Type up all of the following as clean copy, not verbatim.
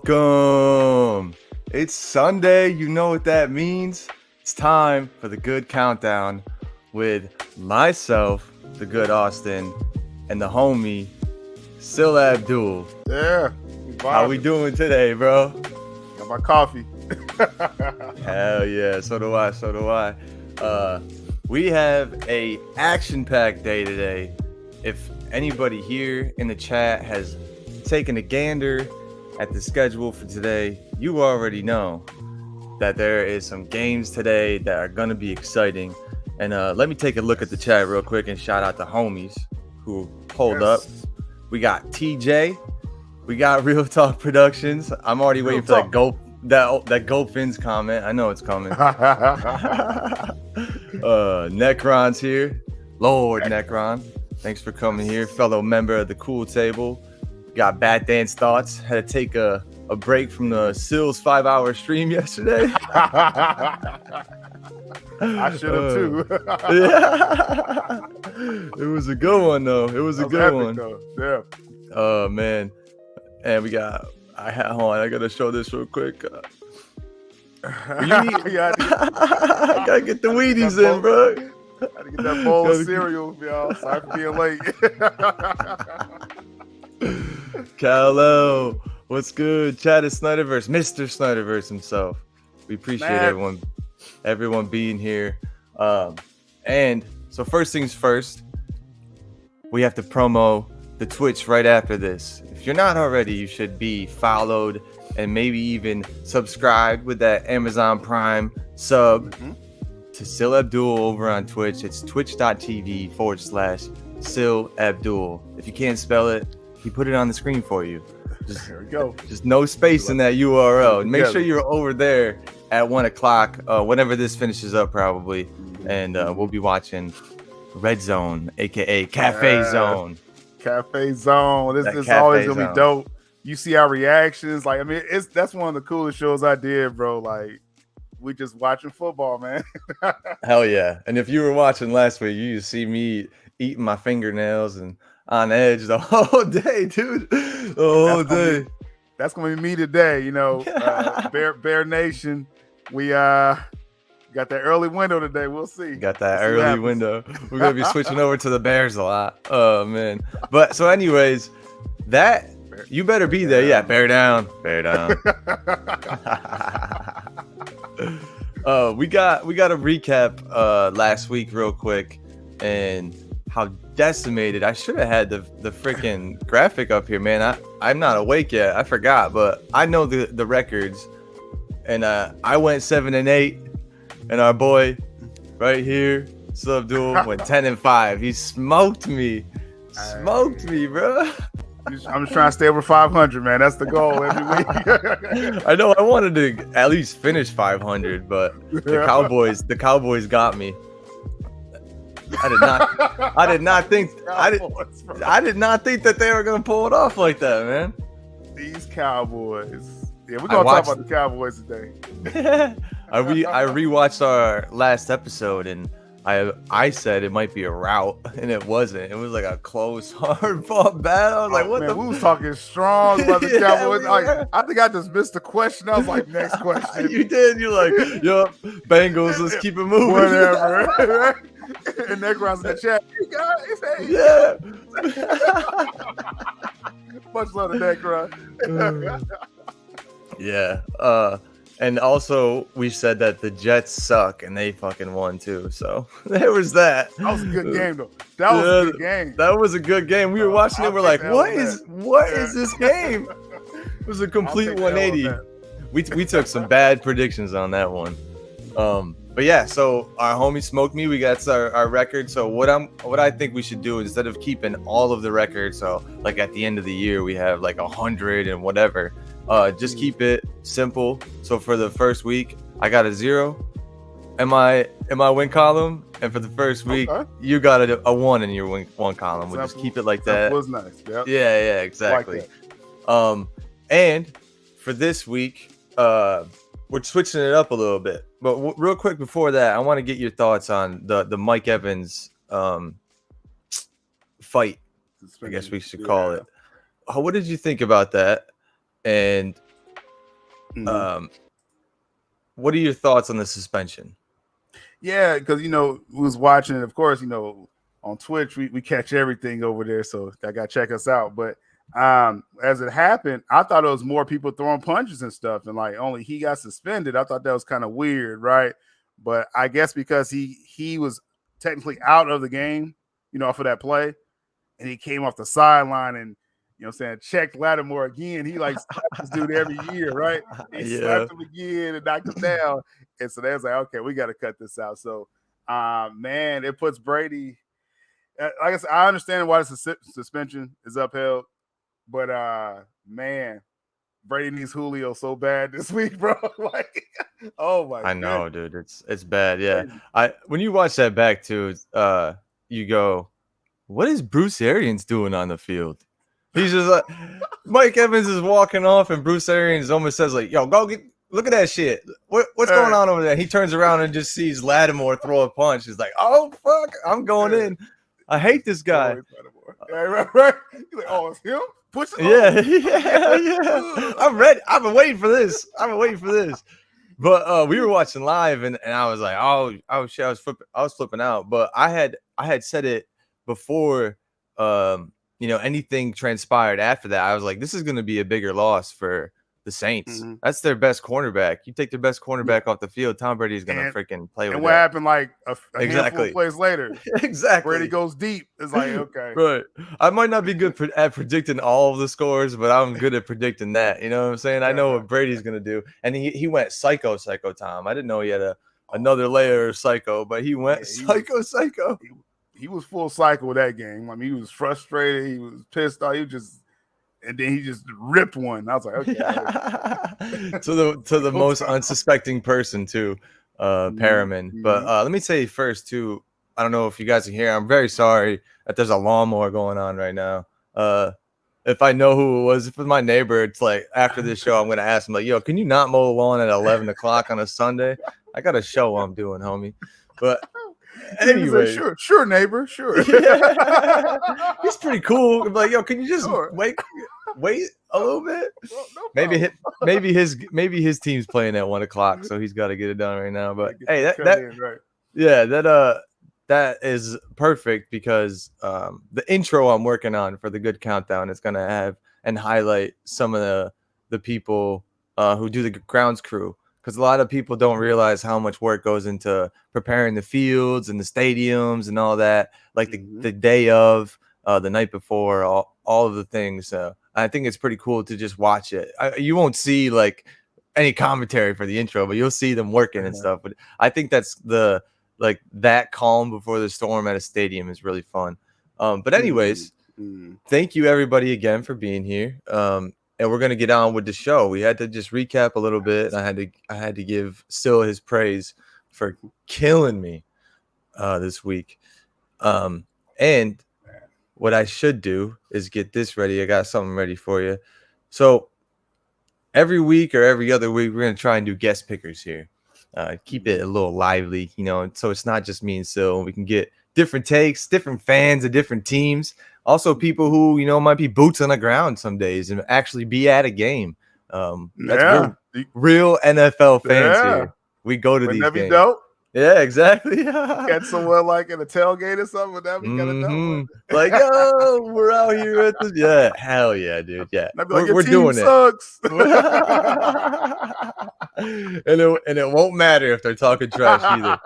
Welcome. It's Sunday. You know what that means. It's time for the good countdown with myself, the good Austin, and the homie, Syl Abdul. Yeah. How we doing today, bro? Got my coffee. Hell yeah. So do I. We have a action-packed day today. If anybody here in the chat has taken a gander at the schedule for today, you already know that there is some games today that are going to be exciting. And let me take a look at the chat real quick and shout out the homies who pulled up. We got TJ. We got Real Talk Productions. I'm already waiting for that Go Fins comment. I know it's coming. Necron's here. Lord Necron. Thanks for coming here, fellow member of the Cool Table. Got Bat Dance Thoughts. Had to take a break from the Syl's 5-hour stream yesterday. I should have too. Yeah. It was a good one though. It was a good one. Though. Yeah. Oh man. And we got hold on, I gotta show this real quick. I gotta get the Wheaties in, bro. Gotta get that bowl of cereal, y'all. Sorry for being late. Callo, what's good? Chad is Snyderverse, Mr. Snyderverse himself. We appreciate everyone being here. And so first things first, we have to promo the Twitch right after this. If you're not already, you should be followed and maybe even subscribed with that Amazon Prime sub to Syl Abdul over on Twitch. It's twitch.tv/Syl Abdul. If you can't spell it, he put it on the screen for you. There we go. Just no space in that URL. Make sure you're over there at 1 o'clock, whenever this finishes up, probably. And we'll be watching Red Zone, aka Cafe Zone. Cafe Zone. This is always gonna be dope. You see our reactions. Like, I mean, that's one of the coolest shows I did, bro. Like, we just watching football, man. Hell yeah. And if you were watching last week, you see me eating my fingernails and on edge the whole day, dude. The whole day. That's gonna be me today, you know. Bear Nation. We got that early window today. We'll see. Got that early window. We're gonna be switching over to the Bears a lot. Oh man. But so anyways, that you better be there. Yeah, bear down. We got a recap last week real quick and how decimated. I should have had the freaking graphic up here, man. I'm not awake yet. I forgot, but I know the records. And I went 7-8, and our boy right here, Syl Abdul, went 10-5. He smoked me, bro. I'm just trying to stay over 500, man. That's the goal every week. I know. I wanted to at least finish 500, but the Cowboys got me. I did not think that they were gonna pull it off like that, man. These Cowboys. Yeah, we're gonna talk about the Cowboys today. I rewatched our last episode and I said it might be a rout, and it wasn't. It was like a close, hard fought battle. I was like, what the? We was talking strong about the Cowboys. I think I just missed the question. I was like, next question. You did. You're like, yup, Bengals. Let's keep it moving. Whatever. And Necron's in the chat. You guys, hey. Yeah. Much love to Necron. Yeah. And also we said that the Jets suck and they fucking won too. So there was that. That was a good game though. That was a good game. That was a good game. We were watching it. We're like, what is this game? It was a complete 180. We took some bad predictions on that one. But yeah, so our homie smoked me. We got our record. So what I think we should do, instead of keeping all of the records, so like at the end of the year we have like 100 and whatever, just keep it simple. So for the first week, I got a 0 in my win column, and for the first week, you got a 1 in your win column. We'll just keep it like that. That was nice. Yep. Yeah, exactly. Like and for this week, we're switching it up a little bit. But real quick before that, I want to get your thoughts on the Mike Evans fight, I guess we should call it. What did you think about that? And What are your thoughts on the suspension? Yeah, because we was watching it. Of course, on Twitch we catch everything over there, so I got to check us out. But as it happened, I thought it was more people throwing punches and stuff, and like only he got suspended. I thought that was kind of weird, right? But I guess because he was technically out of the game, for that play, and he came off the sideline and checked Lattimore again. He like slapped this dude every year, right? He slapped him again and knocked him down. And so they was like, okay, we got to cut this out. So, man, it puts Brady. Like I said, I understand why the suspension is upheld, but man, Brady needs Julio so bad this week, bro. Like, oh my! I know, dude. It's bad. Yeah, when you watch that back too, you go, what is Bruce Arians doing on the field? He's just like, Mike Evans is walking off, and Bruce Arians almost says like, "Yo, look at that shit. What's going on over there?" He turns around and just sees Lattimore throw a punch. He's like, "Oh fuck, I'm going in. I hate this guy." Yeah, right. You're like, "Oh, it's him." Push it. Yeah. I'm ready. I've been waiting for this. But we were watching live, and I was like, "Oh shit!" I was flipping out. But I had said it before. Anything transpired after that, I was like, this is going to be a bigger loss for the Saints. Mm-hmm. That's their best cornerback. You take their best cornerback off the field, Tom Brady's going to freaking play with it. And what happened like a handful of plays later? Exactly. Brady goes deep. It's like, okay. Right. I might not be good at predicting all of the scores, but I'm good at predicting that. You know what I'm saying? I know what Brady's going to do. And he went psycho, Tom. I didn't know he had another layer of psycho, but he went psycho. He was full cycle with that game. I mean, he was frustrated. He was pissed off. And then he just ripped one. I was like, okay. to the most unsuspecting person too, Perriman. Mm-hmm. But let me say first too, I don't know if you guys are here. I'm very sorry that there's a lawnmower going on right now. If I know who it was, if it was my neighbor, it's like after this show, I'm gonna ask him like, "Yo, can you not mow the lawn at 11 o'clock on a Sunday? I got a show I'm doing, homie." But anyway, sure, neighbor, sure. Yeah. He's pretty cool. I'm like, yo, can you just wait a little bit? No maybe his team's playing at 1 o'clock, so he's got to get it done right now. But hey, that is perfect because the intro I'm working on for the Good Countdown is gonna have and highlight some of the people who do the grounds crew. Because a lot of people don't realize how much work goes into preparing the fields and the stadiums and all that, like the day of, the night before, all of the things. I think it's pretty cool to just watch it. You won't see like any commentary for the intro, but you'll see them working and stuff. But I think that's that calm before the storm at a stadium is really fun. But anyways, thank you everybody again for being here. And we're gonna get on with the show. We had to just recap a little bit. I had to give Syl his praise for killing me this week. And what I should do is get this ready. I got something ready for you. So every week or every other week, we're gonna try and do guest pickers here. Keep it a little lively, so it's not just me and Syl. We can get different takes, different fans of different teams. Also, people who, might be boots on the ground some days and actually be at a game. That's real NFL fans here. We go to these games. Dope? Yeah, exactly. Catch someone like in a tailgate or something. That'd be kind of dope. Like, yo, we're out here at this. Yeah, hell yeah, dude. Yeah, we're doing sucks. it. and it won't matter if they're talking trash either.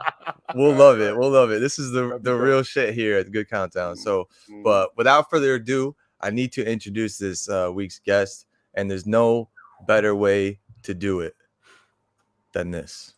We'll love it. This is the real shit here at the Good Countdown. So, but without further ado, I need to introduce this week's guest, and there's no better way to do it than this.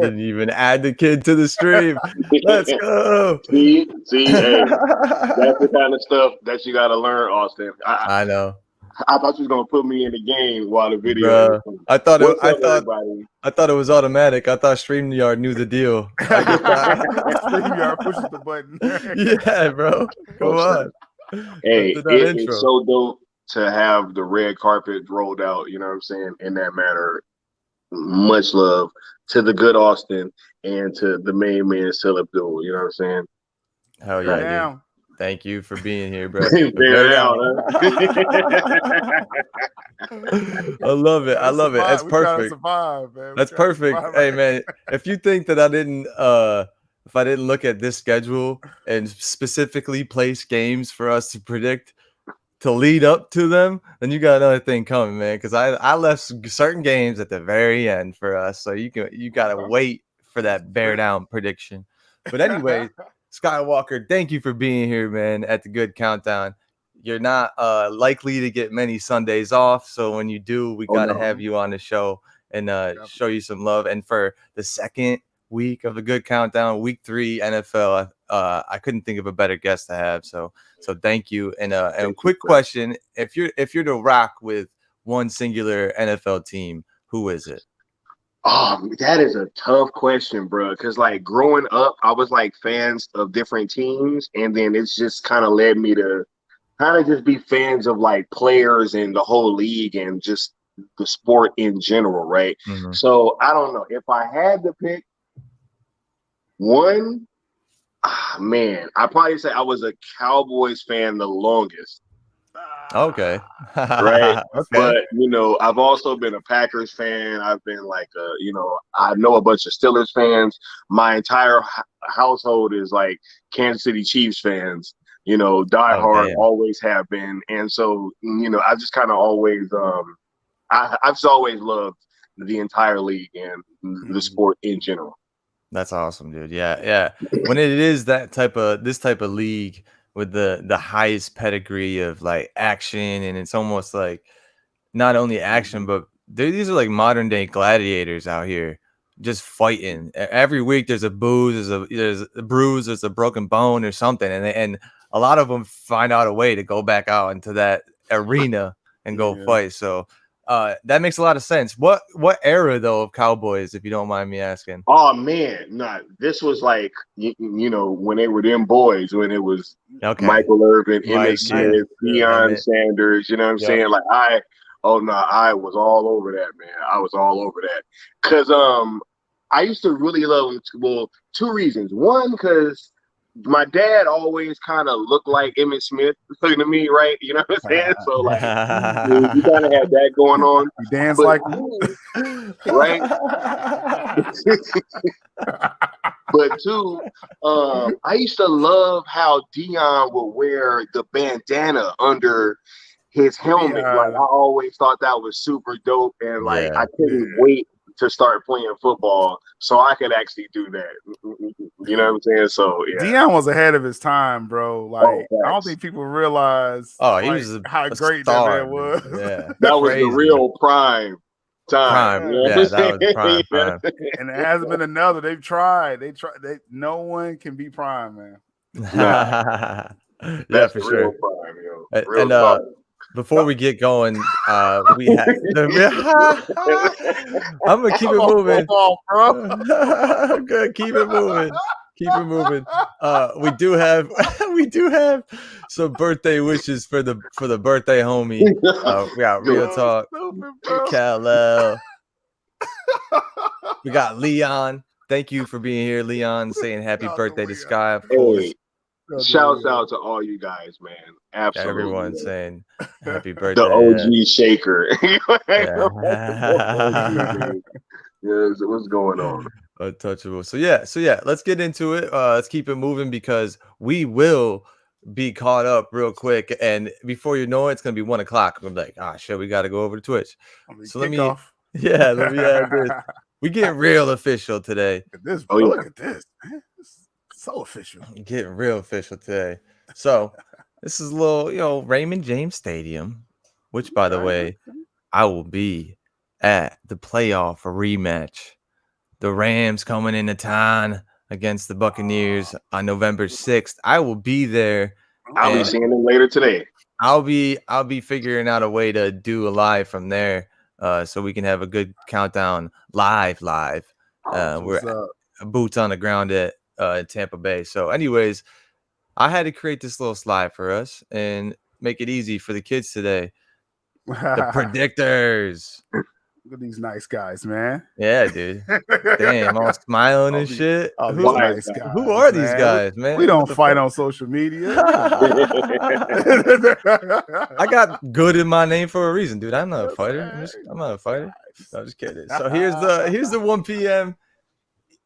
didn't even add the kid to the stream. Let's go. See, hey, that's the kind of stuff that you got to learn, Austin. I know. I thought you was gonna put me in the game while the video. Bruh, I thought everybody? I thought it was automatic. I thought StreamYard knew the deal. StreamYard pushes the button. Yeah, bro. Come on. Hey, it is so dope to have the red carpet rolled out. You know what I'm saying? In that manner, much love to the good Austin and to the main man Syl Abdul. You know what I'm saying? Hell yeah, dude. Thank you for being here, bro. I love it. I love it. That's perfect. That's perfect. Hey, man, if you think that I didn't look at this schedule and specifically place games for us to predict to lead up to them, then you got another thing coming, man. Because I left certain games at the very end for us, so you gotta wait for that bear down prediction. But anyway. Skywalker, thank you for being here, man, at the Good Countdown. You're not likely to get many Sundays off, so when you do, we got to have you on the show and show you some love. And for the second week of the Good Countdown, week 3 NFL, I couldn't think of a better guest to have. So thank you. And a quick question: if you're to rock with one singular NFL team, who is it? Oh, that is a tough question, bro. Because like growing up, I was like fans of different teams, and then it's just kind of led me to kind of just be fans of like players and the whole league and just the sport in general, right? Mm-hmm. So I don't know if I had to pick one. Man, I'd probably say I was a Cowboys fan the longest. Okay. Right. Okay. But, I've also been a Packers fan. I've been like, I know a bunch of Steelers fans. My entire household is like Kansas City Chiefs fans, diehard, always have been. And so, I just kind of always, I've just always loved the entire league and the sport in general. That's awesome, dude. Yeah. When it is this type of league, with the highest pedigree of like action, and it's almost like not only action, but these are like modern day gladiators out here just fighting. Every week there's a bruise, there's a broken bone or something, and a lot of them find out a way to go back out into that arena and go fight. So that makes a lot of sense. What era though of Cowboys, if you don't mind me asking? Oh man, this was like when they were them boys, when it was Michael Irvin, Emmitt Smith, Deion Sanders. You know what I'm saying? Like I was all over that, man. I was all over that because I used to really love them. Well, 2 reasons. One, because my dad always kind of looked like Emmitt Smith looking at me, right? You know what I'm saying? So like, you kind of had that going on. You dance like right? But 2, I used to love how Deion would wear the bandana under his helmet. Like I always thought that was super dope, and like I couldn't wait to start playing football so I could actually do that. You know what I'm saying? So Deion was ahead of his time, bro. Like I don't think people realize he was how great star, that man was. Yeah. That was the real prime time. That was prime. And it hasn't been another. They've tried. No one can be prime, man. Nah. That's for sure. Real prime, yo. And before we get going, we have. I'm gonna keep it moving. I'm gonna keep it moving. Keep it moving. We do have some birthday wishes for the birthday homie. We got Real Talk, Kal-El. We got Leon. Thank you for being here, Leon. Saying happy birthday to Sky, of course. Hey. Shouts out to all you guys, man. Absolutely. Everyone saying happy birthday. The OG shaker. Yes, what's going on? Untouchable. So yeah, let's get into it. Let's keep it moving because we will be caught up real quick. And before you know it, it's gonna be 1 o'clock. I'm like, shit, we gotta go over to Twitch. So let me add this. We get real official today. Look at this, man. So official. Getting real official today. So this is a little, Raymond James Stadium, which by the way, I will be at the playoff rematch the Rams coming into town against the Buccaneers on November 6th. I will be there. I'll be seeing them later today. I'll be figuring out a way to do a live from there, so we can have a good countdown live. We're boots on the ground at Tampa Bay. So, anyways, I had to create this little slide for us and make it easy for the kids today. The predictors. Look at these nice guys, man. Yeah, dude. Damn, all smiling and shit. Who are these guys? Who are these guys, man? We don't fight on social media. I got good in my name for a reason, dude. I'm not a fighter. I'm not a fighter. No, I'm just kidding. So here's the 1 p.m.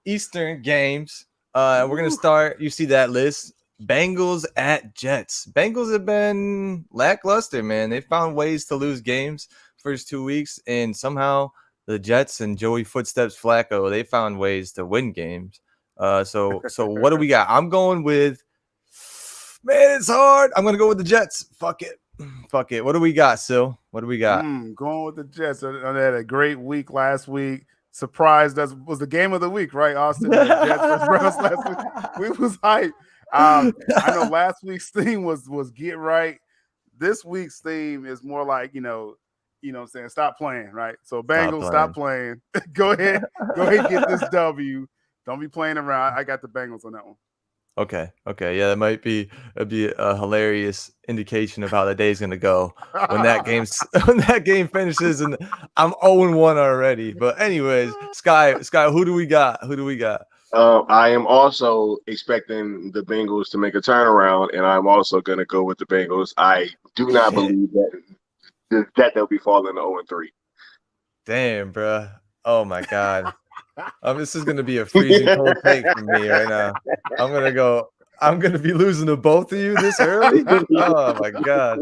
Eastern games. We're gonna start. You see that list. Bengals at Jets. Bengals have been lackluster, man. They found ways to lose games first 2 weeks, and somehow the Jets and Joey Footsteps Flacco, they found ways to win games. So what do we got? I'm going with, man, it's hard. I'm gonna go with the Jets. Fuck it. What do we got, Syl? What do we got? Going with the Jets. They had a great week last week. Surprised us was the game of the week, right, Austin? The Jets versus Browns last week. We was hyped. I know last week's theme was get right. This week's theme is more like, you know what I'm saying? Stop playing, right? So Bengals, stop playing. Go ahead, get this W. Don't be playing around. I got the Bengals on that one. Okay. Yeah, that'd be a hilarious indication of how the day's gonna go when that game finishes and I'm 0-1 already. But anyways, Sky, who do we got? I am also expecting the Bengals to make a turnaround, and I'm also going to go with the Bengals. I do not believe that they'll be falling to 0-3. Damn, bro. Oh, my God. This is going to be a freezing cold take for me right now. I'm going to be losing to both of you this early? Oh, my God.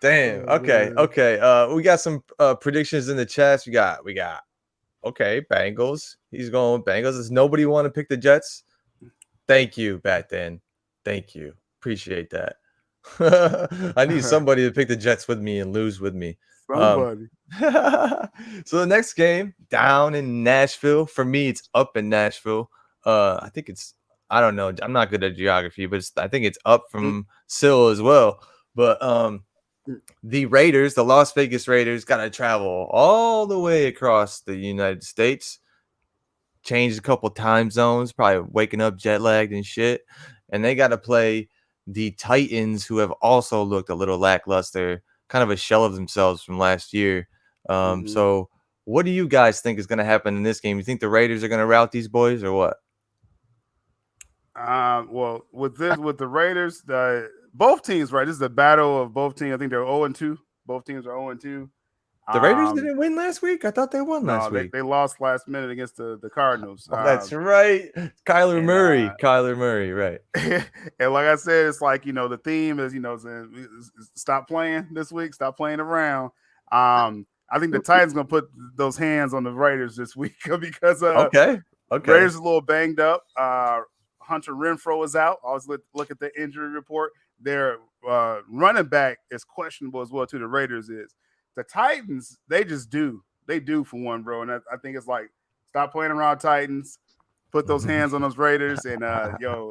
Damn. Okay. We got some predictions in the chats. We got okay, Bengals. He's going with Bengals. Does nobody want to pick the Jets? Thank you, back then. Thank you. Appreciate that. I need somebody to pick the Jets with me and lose with me. Somebody. So the next game, down in Nashville. For me, it's up in Nashville. I think I don't know. I'm not good at geography, but I think it's up from Syl as well. But the Raiders, the Las Vegas Raiders, got to travel all the way across the United States, changed a couple time zones, probably waking up jet lagged and shit. And they got to play the Titans, who have also looked a little lackluster, kind of a shell of themselves from last year. So what do you guys think is going to happen in this game? You think the Raiders are going to rout these boys or what? Well, with the Raiders, both teams, right? This is a battle of both teams. I think they're 0-2. Both teams are 0-2. The Raiders didn't win last week? I thought they won last week. They lost last minute against the Cardinals. That's right. Kyler Murray, right. And like I said, it's like, the theme is, stop playing this week, stop playing around. I think the Titans going to put those hands on the Raiders this week because okay. Raiders are a little banged up. Hunter Renfrow is out. I always look at the injury report. Their running back is questionable as well, too. The Raiders is. The Titans, they just do. They do for one, bro. And I think it's like, stop playing around Titans, put those hands on those Raiders. And,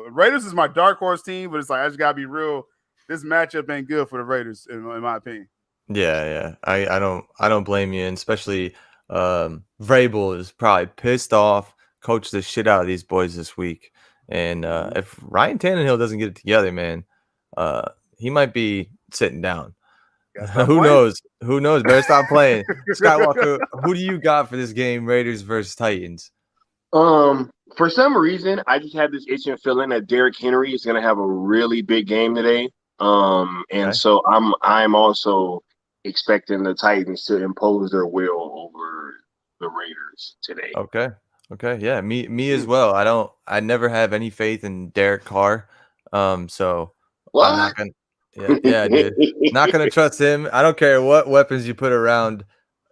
Raiders is my dark horse team, but it's like, I just got to be real. This matchup ain't good for the Raiders, in my opinion. Yeah. I don't blame you. And especially Vrabel is probably pissed off, coached the shit out of these boys this week. And if Ryan Tannehill doesn't get it together, man, he might be sitting down. Who knows? Better stop playing. Skywalker, who do you got for this game, Raiders versus Titans? For some reason, I just have this itching feeling that Derrick Henry is going to have a really big game today. So I'm also expecting the Titans to impose their will over the Raiders today. Okay. Yeah, me as well. I never have any faith in Derek Carr. So what? I'm not gonna. Yeah, dude. Not gonna trust him. I don't care what weapons you put around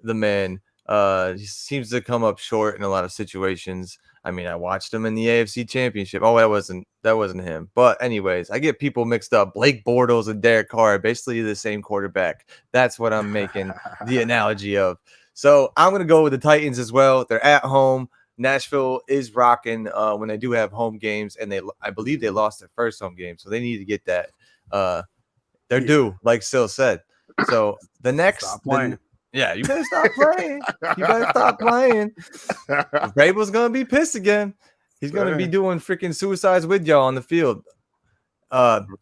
the man. He seems to come up short in a lot of situations. I mean, I watched him in the AFC Championship. Oh, that wasn't him. But anyways, I get people mixed up. Blake Bortles and Derek Carr, basically the same quarterback. That's what I'm making the analogy of. So I'm gonna go with the Titans as well. They're at home. Nashville is rocking when they do have home games, and I believe they lost their first home game, so they need to get that. They're due, like Syl said. So the next, Stop playing. You better stop playing. You better stop playing. Vrabel's gonna be pissed again. He's gonna be doing freaking suicides with y'all on the field.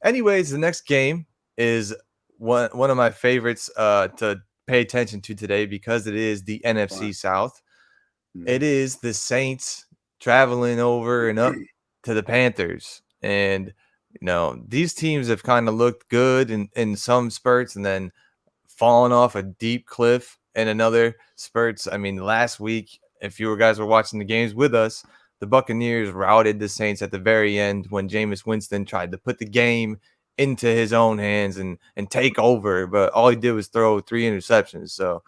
Anyways, the next game is one of my favorites to pay attention to today because it is the NFC South. It is the Saints traveling over and up to the Panthers. And, these teams have kind of looked good in some spurts and then fallen off a deep cliff in another spurts. I mean, last week, if you guys were watching the games with us, the Buccaneers routed the Saints at the very end when Jameis Winston tried to put the game into his own hands and take over. But all he did was throw 3 interceptions. So,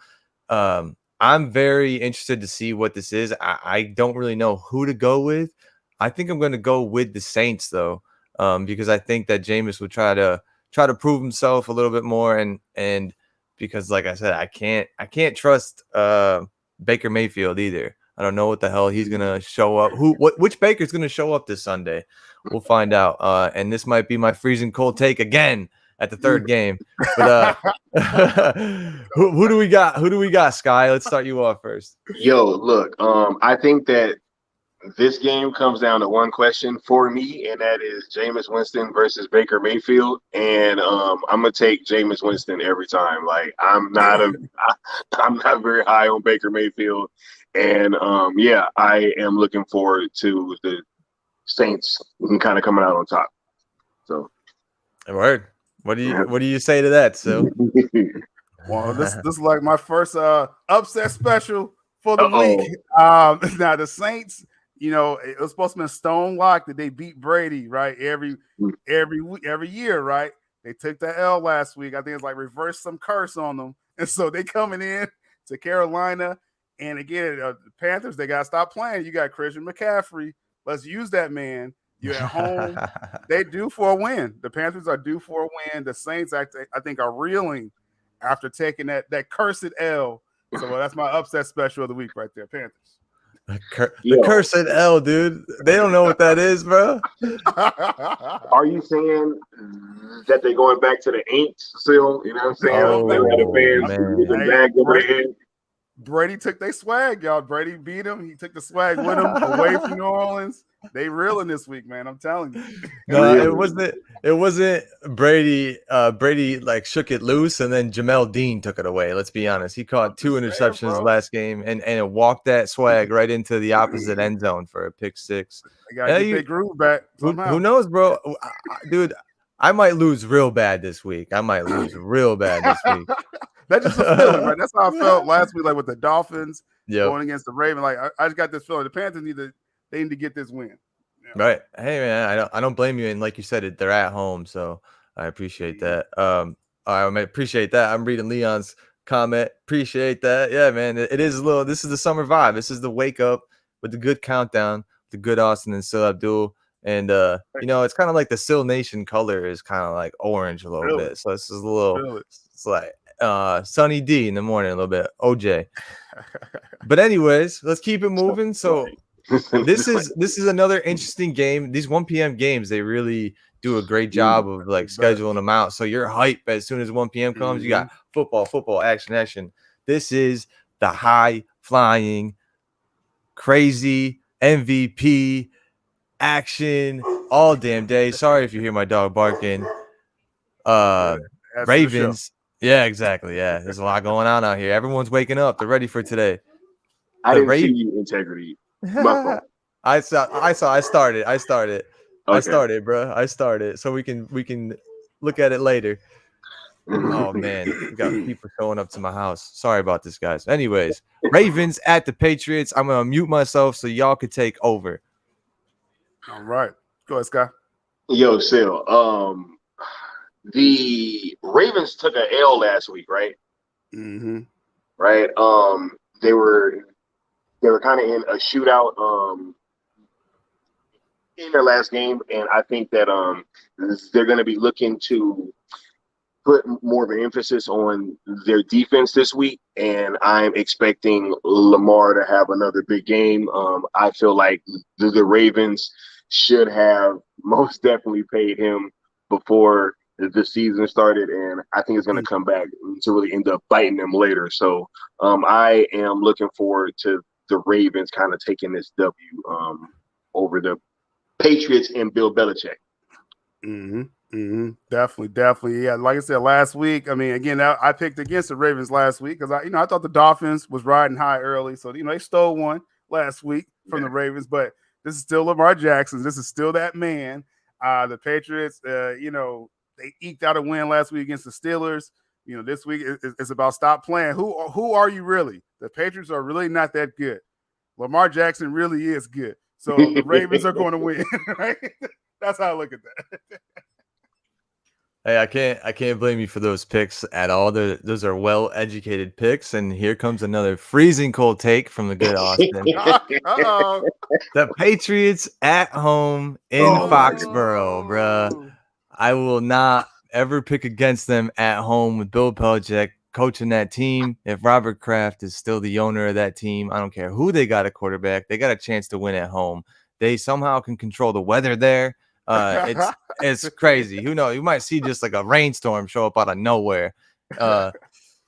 I'm very interested to see what this is. I don't really know who to go with. I think I'm going to go with the Saints, though, because I think that Jameis would try to prove himself a little bit more, and because, like I said, I can't trust Baker Mayfield either. I don't know what the hell he's going to show up. Which Baker's going to show up this Sunday? We'll find out. And this might be my freezing cold take again at the third game. But who do we got? Who do we got, Sky? Let's start you off first. Yo, look, I think that this game comes down to one question for me, and that is Jameis Winston versus Baker Mayfield. And I'm gonna take Jameis Winston every time. Like I'm not very high on Baker Mayfield. And I am looking forward to the Saints kind of coming out on top. So word. What do you say to that, Syl? Well, this is like my first upset special for the week. Now the Saints, it was supposed to be a stone lock that they beat Brady, right? Every year, right? They took the L last week. I think it's like reversed some curse on them, and so they coming in to Carolina. And again, the Panthers, they gotta stop playing. You got Christian McCaffrey. Let's use that man. You're at home. They due for a win. The Panthers are due for a win. The Saints, I think, are reeling after taking that cursed L. So that's my upset special of the week right there, Panthers. The cursed L, dude. They don't know what that is, bro. Are you saying that they're going back to the Aints still? You know what I'm saying? Brady took their swag, y'all. Brady beat him. He took the swag with him away from New Orleans. They reeling this week, man. I'm telling you. No, it wasn't Brady. Brady like shook it loose, and then Jamel Dean took it away. Let's be honest. He caught 2 interceptions last game, and it walked that swag right into the opposite end zone for a pick 6. They gotta get their groove back. Who knows, bro? Dude, I might lose real bad this week. That's just a feeling, right? That's how I felt last week, like with the Dolphins going against the Ravens. Like I just got this feeling the Panthers need to get this win. Yeah. Right. Hey man, I don't blame you. And like you said, they're at home, so I appreciate that. I appreciate that. I'm reading Leon's comment. Appreciate that. Yeah, man. It is this is the summer vibe. This is the wake up with the good countdown, the good Austin and Syl Abdul. And it's kind of like the Syl Nation color is kind of like orange a little bit. So this is a little it's like Sunny D in the morning a little bit. OJ. But anyways, let's keep it moving. So this is another interesting game. These 1 p.m. games, they really do a great job of like scheduling them out. So you're hype as soon as 1 p.m. comes. You got football, action. This is the high flying, crazy MVP action all damn day. Sorry if you hear my dog barking. Ravens. Yeah, exactly. Yeah, there's a lot going on out here. Everyone's waking up. They're ready for today. I didn't see you integrity. I started. Okay. I started, bro. So we can look at it later. Oh man, we got people showing up to my house. Sorry about this, guys. Anyways, Ravens at the Patriots. I'm gonna mute myself so y'all could take over. All right, go ahead, Scott. Yo, Syl. The Ravens took an L last week, right? Mm-hmm. Right. They were kind of in a shootout in their last game, and I think that they're going to be looking to put more of an emphasis on their defense this week, and I'm expecting Lamar to have another big game. I feel like the Ravens should have most definitely paid him before the season started, and I think it's going to come back to really end up biting them later. So I am looking forward to the Ravens kind of taking this W over the Patriots and Bill Belichick. Definitely. Yeah, like I said last week. I mean, again, I picked against the Ravens last week because I thought the Dolphins was riding high early, so they stole one last week from the Ravens. But this is still Lamar Jackson. This is still that man. The Patriots, they eked out a win last week against the Steelers. This week it's about stop playing. Who are you really? The Patriots are really not that good. Lamar Jackson really is good. So the Ravens are going to win. Right? That's how I look at that. Hey, I can't blame you for those picks at all. Those are well-educated picks, and here comes another freezing cold take from the good Austin. Uh-oh. The Patriots at home in Foxborough, bruh. I will not ever pick against them at home with Bill Belichick coaching that team. If Robert Kraft is still the owner of that team, I don't care who they got a quarterback. They got a chance to win at home. They somehow can control the weather there. It's crazy. Who knows? You might see just like a rainstorm show up out of nowhere.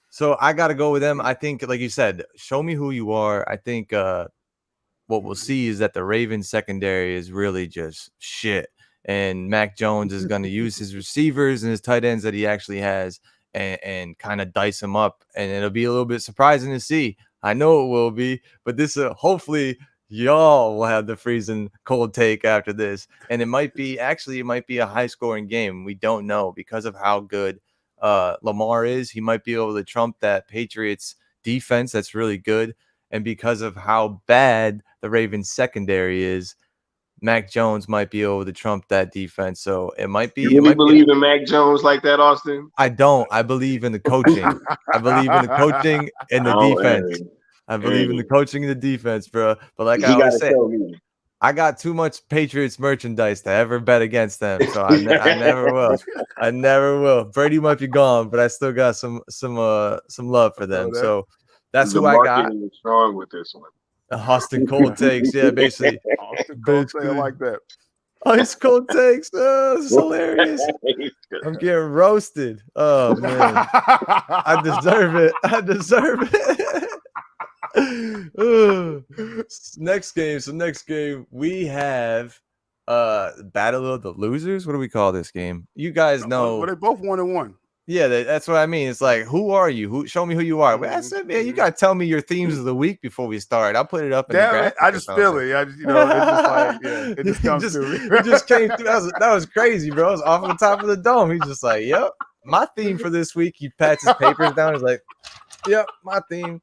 So I got to go with them. I think, like you said, show me who you are. I think what we'll see is that the Ravens secondary is really just shit. And Mac Jones is going to use his receivers and his tight ends that he actually has and kind of dice them up. And it'll be a little bit surprising to see. I know it will be, but this hopefully – y'all will have the freezing cold take after this, and it might be a high-scoring game. We don't know because of how good Lamar is. He might be able to trump that Patriots defense that's really good, and because of how bad the Ravens secondary is, Mac Jones might be able to trump that defense. So it might be. You really believe in Mac Jones like that, Austin? I don't. I believe in the coaching. I believe in the coaching and the defense. I believe in the coaching and the defense, bro. But like I always say, I got too much Patriots merchandise to ever bet against them, so I never will. I never will. Brady might be gone, but I still got some love for them. So that's who I got. The is strong with this one. Austin cold takes, yeah, basically. Austin cold take, I like that. Ice cold takes. Oh, this is hilarious. I'm getting roasted. Oh man, I deserve it. Next game we have Battle of the Losers. What do we call this game? You guys know. Well, they both 1-1. Yeah, that's what I mean. It's like, who are you? Show me who you are. I said, man, you gotta tell me your themes of the week before we start. I'll put it up in the graphic. I just feel it. It's just like, it just comes to me. It just came through. That was crazy, bro. It was off the top of the dome. He's just like, yep, my theme for this week. He pats his papers down. He's like, yep, my theme.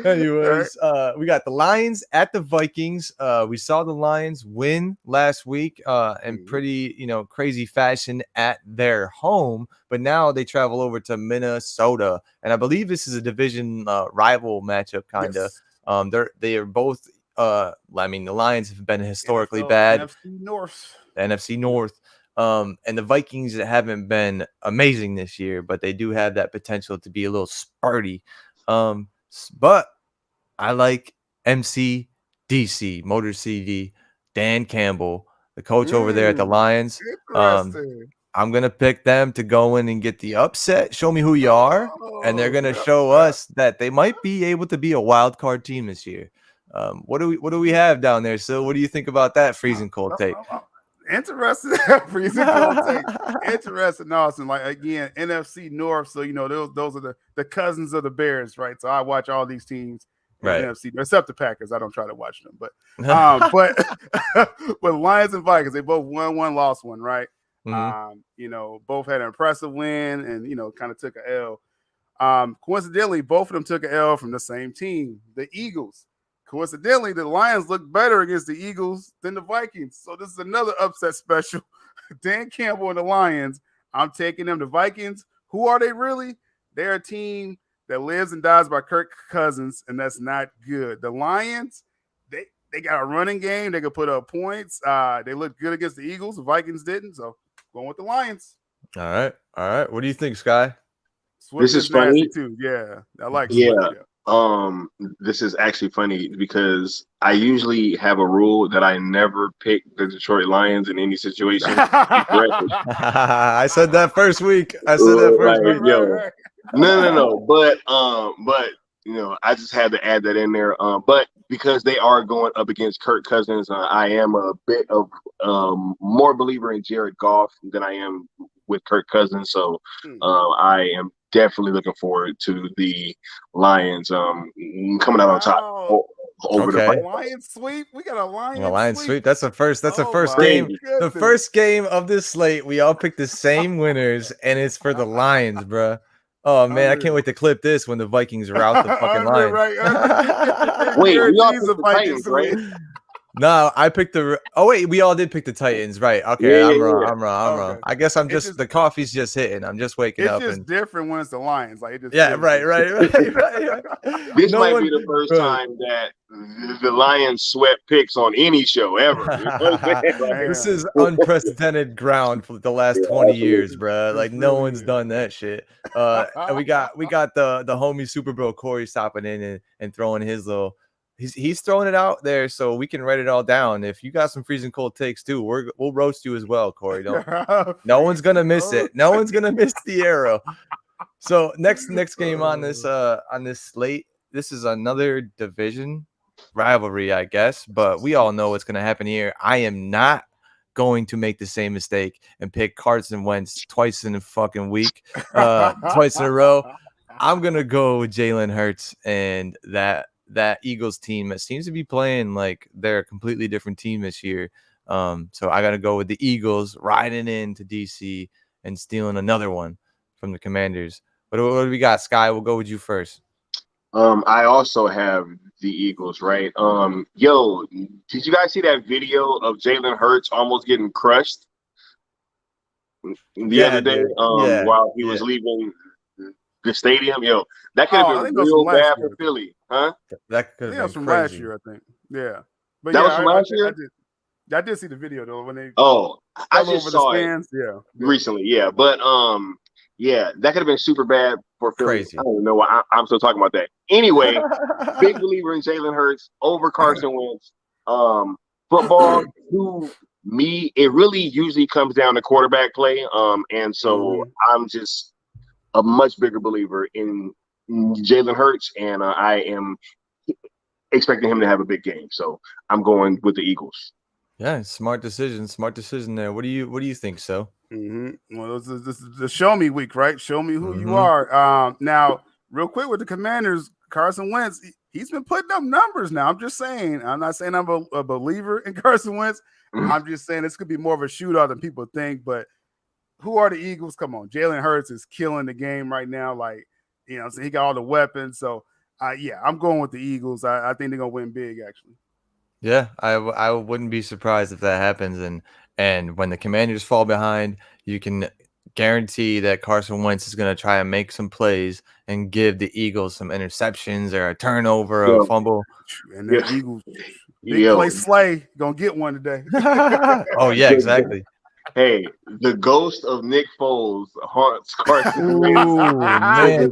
Anyways, we got the Lions at the Vikings. We saw the Lions win last week in pretty, crazy fashion at their home, but now they travel over to Minnesota, and I believe this is a division rival matchup, kind of. Yes. They are both. The Lions have been historically bad. NFC North. And the Vikings haven't been amazing this year, but they do have that potential to be a little spurty. But I like MCDC, Motor CD, Dan Campbell, the coach over there at the Lions. I'm going to pick them to go in and get the upset. Show me who you are. And they're going to show us that they might be able to be a wild card team this year. What do we have down there, Syl? What do you think about that freezing cold take? Interesting. Freezing cold take. Interesting, Austin. Like, again, NFC North. So, those are the cousins of the Bears, right? So I watch all these teams in NFC, except the Packers. I don't try to watch them. But with Lions and Vikings, they both won one, lost one, right? Mm-hmm. Both had an impressive win and, kind of took an L. Coincidentally, both of them took an L from the same team, the Eagles. Coincidentally, the Lions look better against the Eagles than the Vikings. So this is another upset special. Dan Campbell and the Lions. I'm taking them. The Vikings, who are they really? They're a team that lives and dies by Kirk Cousins, and that's not good. The Lions, they got a running game. They can put up points. They look good against the Eagles. The Vikings didn't. So going with the Lions. All right. All right. What do you think, Sky? Swift This is nasty funny. too. Yeah, I like Yeah. Swift. Yeah. This is actually funny because I usually have a rule that I never pick the Detroit Lions in any situation. I said that first week. Like, yo, no. But I just had to add that in there. But because they are going up against Kirk Cousins, I am a bit of more believer in Jared Goff than I am with Kirk Cousins. So I am definitely looking forward to the Lions coming out on top over the Lions sweep. We got a Lions sweep. That's the first. That's the first game. Goodness. The first game of this slate. We all picked the same winners, and it's for the Lions, bro. Oh man, I can't wait to clip this when the Vikings rout the fucking Lions. Wait, we all picked the Titans, right? No, I picked the. Oh wait, we all did pick the Titans, right? Okay, I'm wrong. I guess I'm just the coffee's just hitting. I'm just waking up. It's just different when it's the Lions. Like it just right. This might be the first time that the Lions swept picks on any show ever. This is unprecedented ground for the last 20 years, bro. Like no one's done that shit. And we got the homie Super Bowl Corey stopping in and throwing his little. He's throwing it out there so we can write it all down. If you got some freezing cold takes too, we'll roast you as well, Corey. No one's gonna miss it. No one's gonna miss the arrow. So next game on this slate, this is another division rivalry, I guess. But we all know what's gonna happen here. I am not going to make the same mistake and pick Carson Wentz twice in a fucking week, twice in a row. I'm gonna go with Jalen Hurts and that Eagles team that seems to be playing like they're a completely different team this year. So I got to go with the Eagles riding into DC and stealing another one from the Commanders. What do we got, Sky? We'll go with you first. I also have the Eagles, right? Yo, did you guys see that video of Jalen Hurts almost getting crushed the other day while he was leaving the stadium? Yo, that could have been real bad for Philly, huh? That could have been from crazy. last year, I think. Yeah, but that was from last year. I did see the video though when they. I just saw it. Recently. Yeah, but that could have been super bad for Philly. Crazy. I don't know why I'm still talking about that. Anyway, big believer in Jalen Hurts over Carson Wentz. Football to me, it really usually comes down to quarterback play. And so I'm just a much bigger believer in Jalen Hurts, and I am expecting him to have a big game. So I'm going with the Eagles. Yeah, smart decision there. What do you think, so? Well, this is the show me week, right? Show me who you are. Now, real quick with the Commanders, Carson Wentz, he's been putting up numbers now. I'm just saying. I'm not saying I'm a believer in Carson Wentz. I'm just saying this could be more of a shootout than people think. But who are the Eagles? Come on, Jalen Hurts is killing the game right now. Like, so he got all the weapons. So, I'm going with the Eagles. I think they're gonna win big, actually. Yeah, I wouldn't be surprised if that happens. And when the Commanders fall behind, you can guarantee that Carson Wentz is going to try and make some plays and give the Eagles some interceptions or a turnover or a fumble. And the Eagles, big play Slay, going to get one today. Oh, yeah, exactly. Hey, the ghost of Nick Foles haunts Carson Wentz.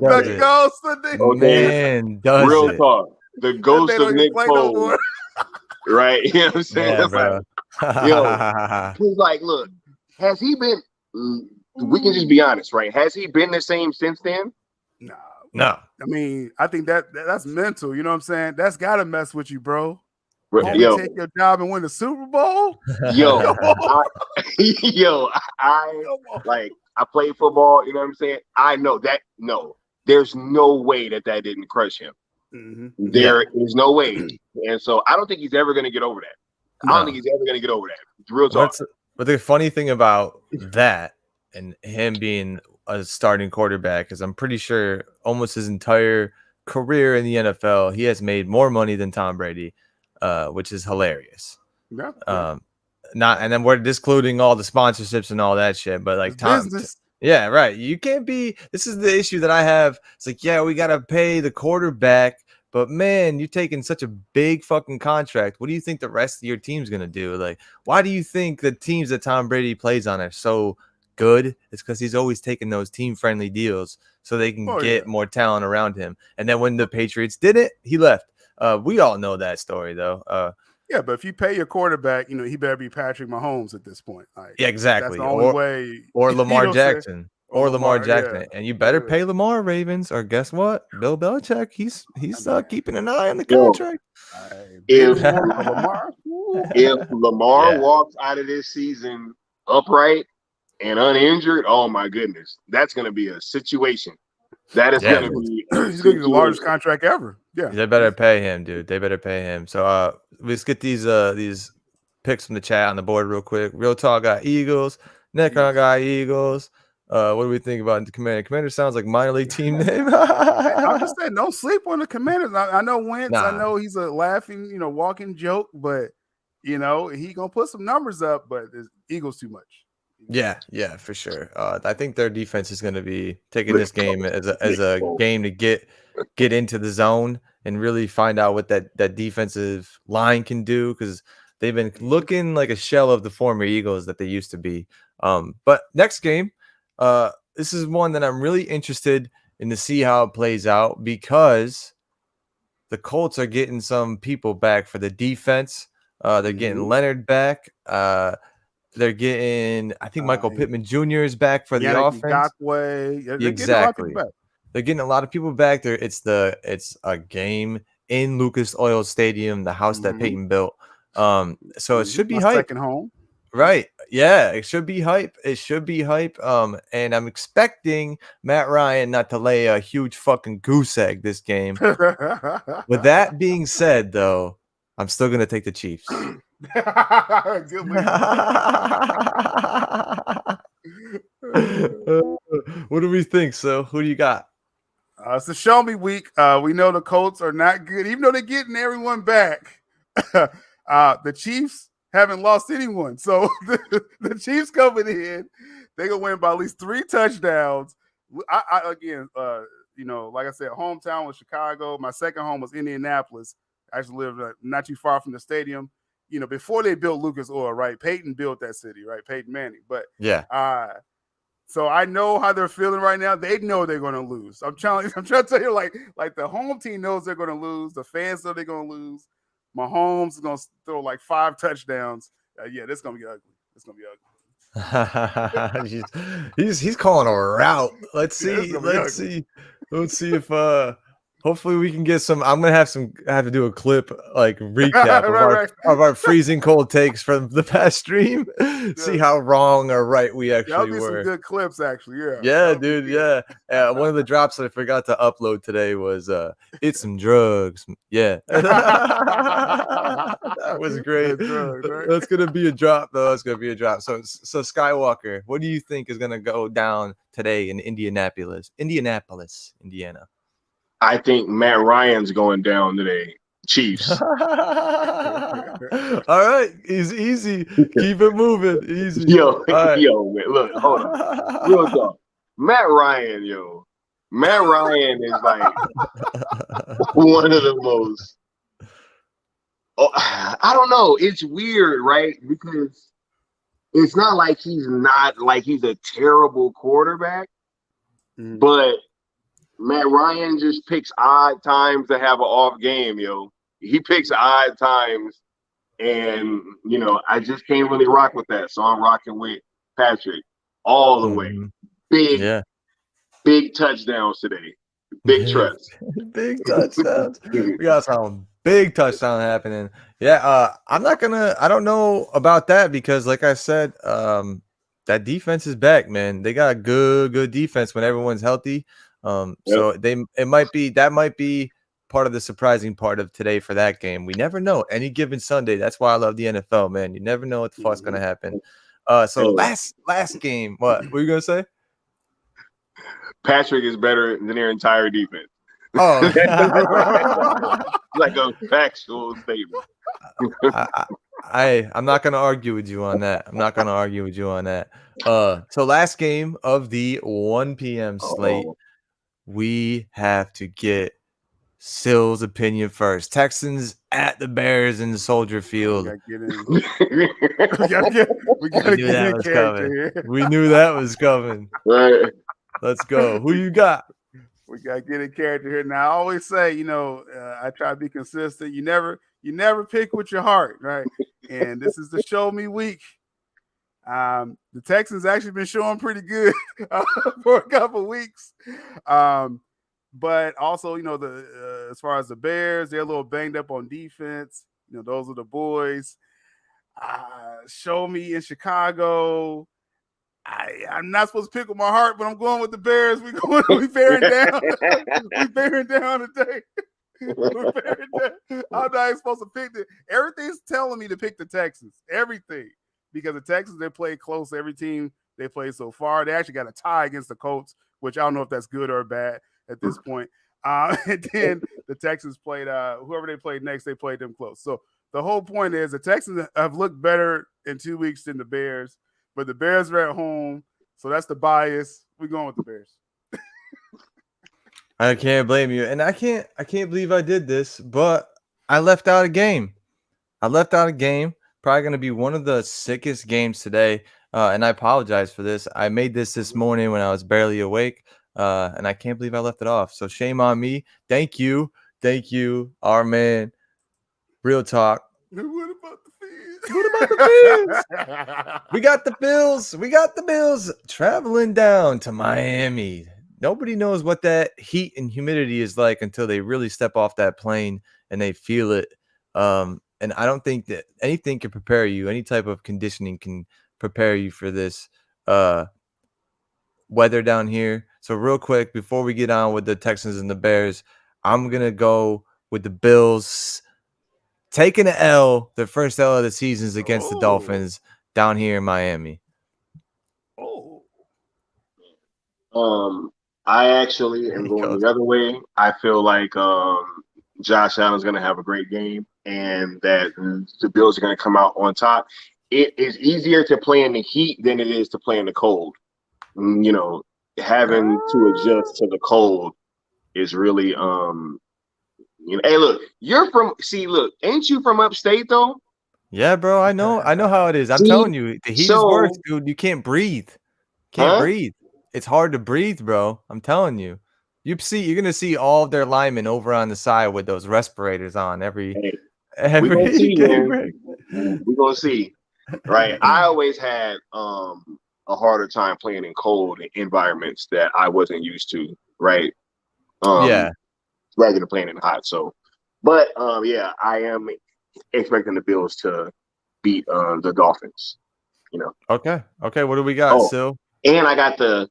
The ghost of Nick Foles. Real talk. The ghost of Nick Foles. Right? You know what I'm saying? Yeah, bro. He's like, look, has he been we can just be honest, right? Has he been the same since then? No. I mean, I think that's mental. You know what I'm saying? That's got to mess with you, bro. Take your job and win the Super Bowl? I play football, you know what I'm saying? I know that. No, there's no way that didn't crush him. There is no way. And so I don't think he's ever going to get over that. I don't think he's ever going to get over that. It's real talk. But the funny thing about that and him being a starting quarterback is I'm pretty sure almost his entire career in the NFL, he has made more money than Tom Brady, which is hilarious. And then we're discluding all the sponsorships and all that shit. But like Tom, yeah, right. You can't be. This is the issue that I have. It's like, yeah, we got to pay the quarterback. But, man, you're taking such a big fucking contract. What do you think the rest of your team's going to do? Like, why do you think the teams that Tom Brady plays on are so good, it's because he's always taking those team-friendly deals so they can get more talent around him. And then when the Patriots did it, he left. We all know that story, though. Yeah, but if you pay your quarterback, he better be Patrick Mahomes at this point. Like, yeah, exactly. That's the only way. Or Lamar Jackson. Or Lamar Jackson. Yeah. And you better pay Lamar, Ravens, or guess what? Bill Belichick, he's keeping an eye on the contract. If Lamar walks out of this season upright and uninjured, oh my goodness, that's going to be a situation. That is going to be. He's going to get the largest contract ever. Yeah, they better pay him, dude. They better pay him. So let's get these picks from the chat on the board real quick. Real Talk got Eagles. Necron got Eagles. What do we think about the Commander? Commander sounds like minor league team name. I'm just saying, don't sleep on the Commanders. I know Wentz. I know he's a laughing, walking joke, but he gonna put some numbers up. But the Eagles too much. Yeah, for sure. I think their defense is going to be taking this game as a game to get into the zone and really find out what that defensive line can do, because they've been looking like a shell of the former Eagles that they used to be. But next game, this is one that I'm really interested in to see how it plays out, because the Colts are getting some people back for the defense. They're getting Leonard back. They're getting, I think Michael Pittman Jr. is back for the offense. Exactly. They're getting a lot of people back there. It's a game in Lucas Oil Stadium, the house that Peyton built. So it should be hype. Second home. Right. Yeah, it should be hype. And I'm expecting Matt Ryan not to lay a huge fucking goose egg this game. With that being said, though, I'm still going to take the Chiefs. What do we think? So who do you got? It's a show me week. We know the Colts are not good, even though they're getting everyone back. The Chiefs haven't lost anyone, so the Chiefs coming in, they're gonna win by at least 3 touchdowns. Again, like I said, hometown was Chicago. My second home was Indianapolis. I actually lived not too far from the stadium. Before they built Lucas Oil, right? Peyton built that city, right? Peyton Manning. But yeah. So I know how they're feeling right now. They know they're going to lose. I'm trying to tell you, like the home team knows they're going to lose. The fans know they're going to lose. Mahomes is going to throw like 5 touchdowns. This is going to be ugly. It's going to be ugly. he's calling a rout. Let's see. Let's see if hopefully we can get some. I'm gonna have to do a clip like recap of our freezing cold takes from the past stream. See how wrong or right we actually were. Some good clips, actually. Yeah, dude. Yeah. One of the drops that I forgot to upload today was "It's some drugs." Yeah, that was great. Drugs, right? That's gonna be a drop, though. That's gonna be a drop. So Skywalker, what do you think is gonna go down today in Indianapolis, Indiana? I think Matt Ryan's going down today. Chiefs. All right. Easy. Keep it moving. Easy. Yo, man, look, hold on. Real talk. Matt Ryan is like one of the most. I don't know. It's weird, right? Because it's not like he's a terrible quarterback, but Matt Ryan just picks odd times to have an off game, yo. He picks odd times, and, I just can't really rock with that. So I'm rocking with Patrick all the way. Big touchdowns today. Big trust. Big touchdowns. We got some big touchdown happening. Yeah, I don't know about that, because like I said, that defense is back, man. They got good defense when everyone's healthy. So that might be part of the surprising part of today for that game. We never know. Any given Sunday. That's why I love the NFL, man. You never know what the fuck's gonna happen. So last game, what were you gonna say? Patrick is better than their entire defense. Oh, like a factual statement. I'm not gonna argue with you on that. So last game of the 1 p.m. slate. We have to get Syl's opinion first. Texans at the Bears in Soldier Field. We gotta get in character here. We knew that was coming. Right. Let's go. Who you got? We gotta get in character here. Now, I always say, I try to be consistent. You never pick with your heart, right? And this is the show me week. The Texans actually been showing pretty good for a couple weeks. But also, as far as the Bears, they're a little banged up on defense. Those are the boys. Show me in Chicago. I'm not supposed to pick with my heart, but I'm going with the Bears. We bearing down. We bearing down today. We're bearing down. I'm not supposed to pick it. Everything's telling me to pick the Texans. Everything. Because the Texans, they play close. Every team they played so far. They actually got a tie against the Colts, which I don't know if that's good or bad at this point. And then the Texans played whoever they played next, they played them close. So the whole point is the Texans have looked better in 2 weeks than the Bears, but the Bears are at home. So that's the bias. We're going with the Bears. I can't blame you. And I can't believe I did this, but I left out a game. Probably going to be one of the sickest games today. And I apologize for this. I made this morning when I was barely awake. And I can't believe I left it off. So shame on me. Thank you, our man. Real talk. What about the Bills? What about the Bills? We got the Bills traveling down to Miami. Nobody knows what that heat and humidity is like until they really step off that plane and they feel it. And I don't think that anything can prepare you. Any type of conditioning can prepare you for this weather down here. So real quick, before we get on with the Texans and the Bears, I'm going to go with the Bills taking an L, their first L of the seasons against the Dolphins down here in Miami. I actually am going the other way. I feel like Josh Allen's going to have a great game and that the Bills are going to come out on top. It is easier to play in the heat than it is to play in the cold. Having to adjust to the cold is really hey, look, ain't you from upstate though? Yeah, bro, I know how it is. I'm telling you, the heat is worse, dude. You can't breathe. Breathe. It's hard to breathe, bro. I'm telling you. You're gonna see all of their linemen over on the side with those respirators on every we're gonna see, man. We're gonna see. Right. I always had a harder time playing in cold environments that I wasn't used to, right? Rather than playing in hot. So, but I am expecting the Bills to beat the Dolphins. Okay. What do we got, Syl? And I got the.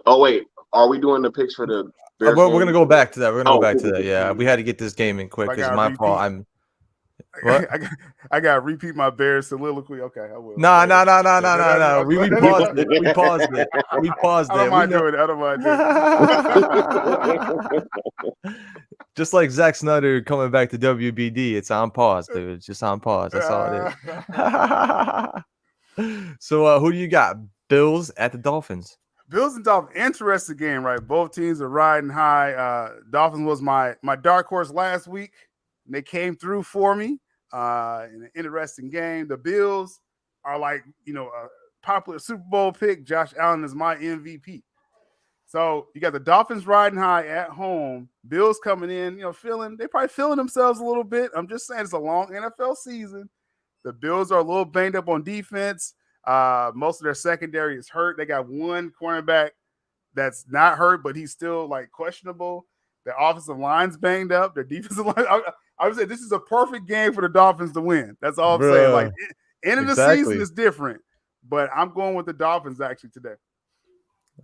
Oh wait, are we doing the picks for the Bears? We're gonna go back to that. Yeah, we had to get this game in quick because my fault. I got to repeat my Bears soliloquy. Okay, I will. No. We paused it. We paused it. I don't mind doing it. Just like Zack Snyder coming back to WBD, it's on pause, dude. It's just on pause. That's all it is. So, who do you got? Bills at the Dolphins. Bills and Dolphins, interesting game, right? Both teams are riding high. Dolphins was my dark horse last week. And they came through for me in an interesting game. The Bills are like, a popular Super Bowl pick. Josh Allen is my MVP. So you got the Dolphins riding high at home. Bills coming in, they probably feeling themselves a little bit. I'm just saying it's a long NFL season. The Bills are a little banged up on defense. Most of their secondary is hurt. They got one cornerback that's not hurt, but he's still like questionable. Their offensive line's banged up. Their defensive line. I would say this is a perfect game for the Dolphins to win. That's all I'm saying. Like, end of the season is different, but I'm going with the Dolphins actually today.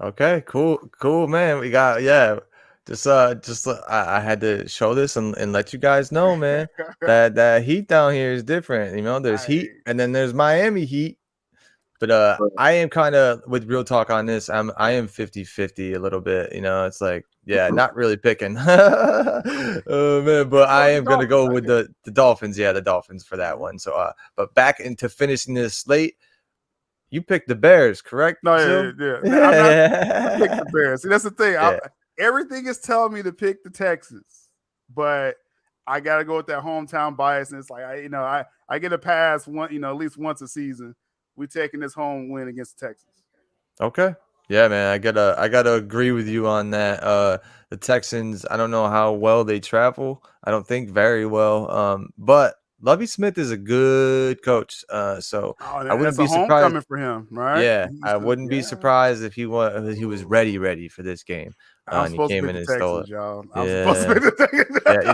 Okay, cool, man. We got I had to show this and let you guys know, man, that heat down here is different. There's heat and then there's Miami heat. But I am kind of with real talk on this. I am 50-50 a little bit. It's like, not really picking. Oh man, but I am gonna go with the Dolphins. Yeah, the Dolphins for that one. So but back into finishing this slate, you picked the Bears, correct? No, I picked the Bears. See, that's the thing. Yeah. Everything is telling me to pick the Texans, but I gotta go with that hometown bias. And it's like I get a pass at least once a season. we taking this home win against the Texans. Okay. Yeah, man, I gotta agree with you on that. The Texans, I don't know how well they travel. I don't think very well. But Lovie Smith is a good coach. So I wouldn't That's be a surprised. homecoming for him, right? Yeah, I wouldn't be surprised if he was ready for this game. I'm And he supposed came to in pick and the stole Texans, it. y'all. Yeah. I'm supposed to pick the Texans. Yeah,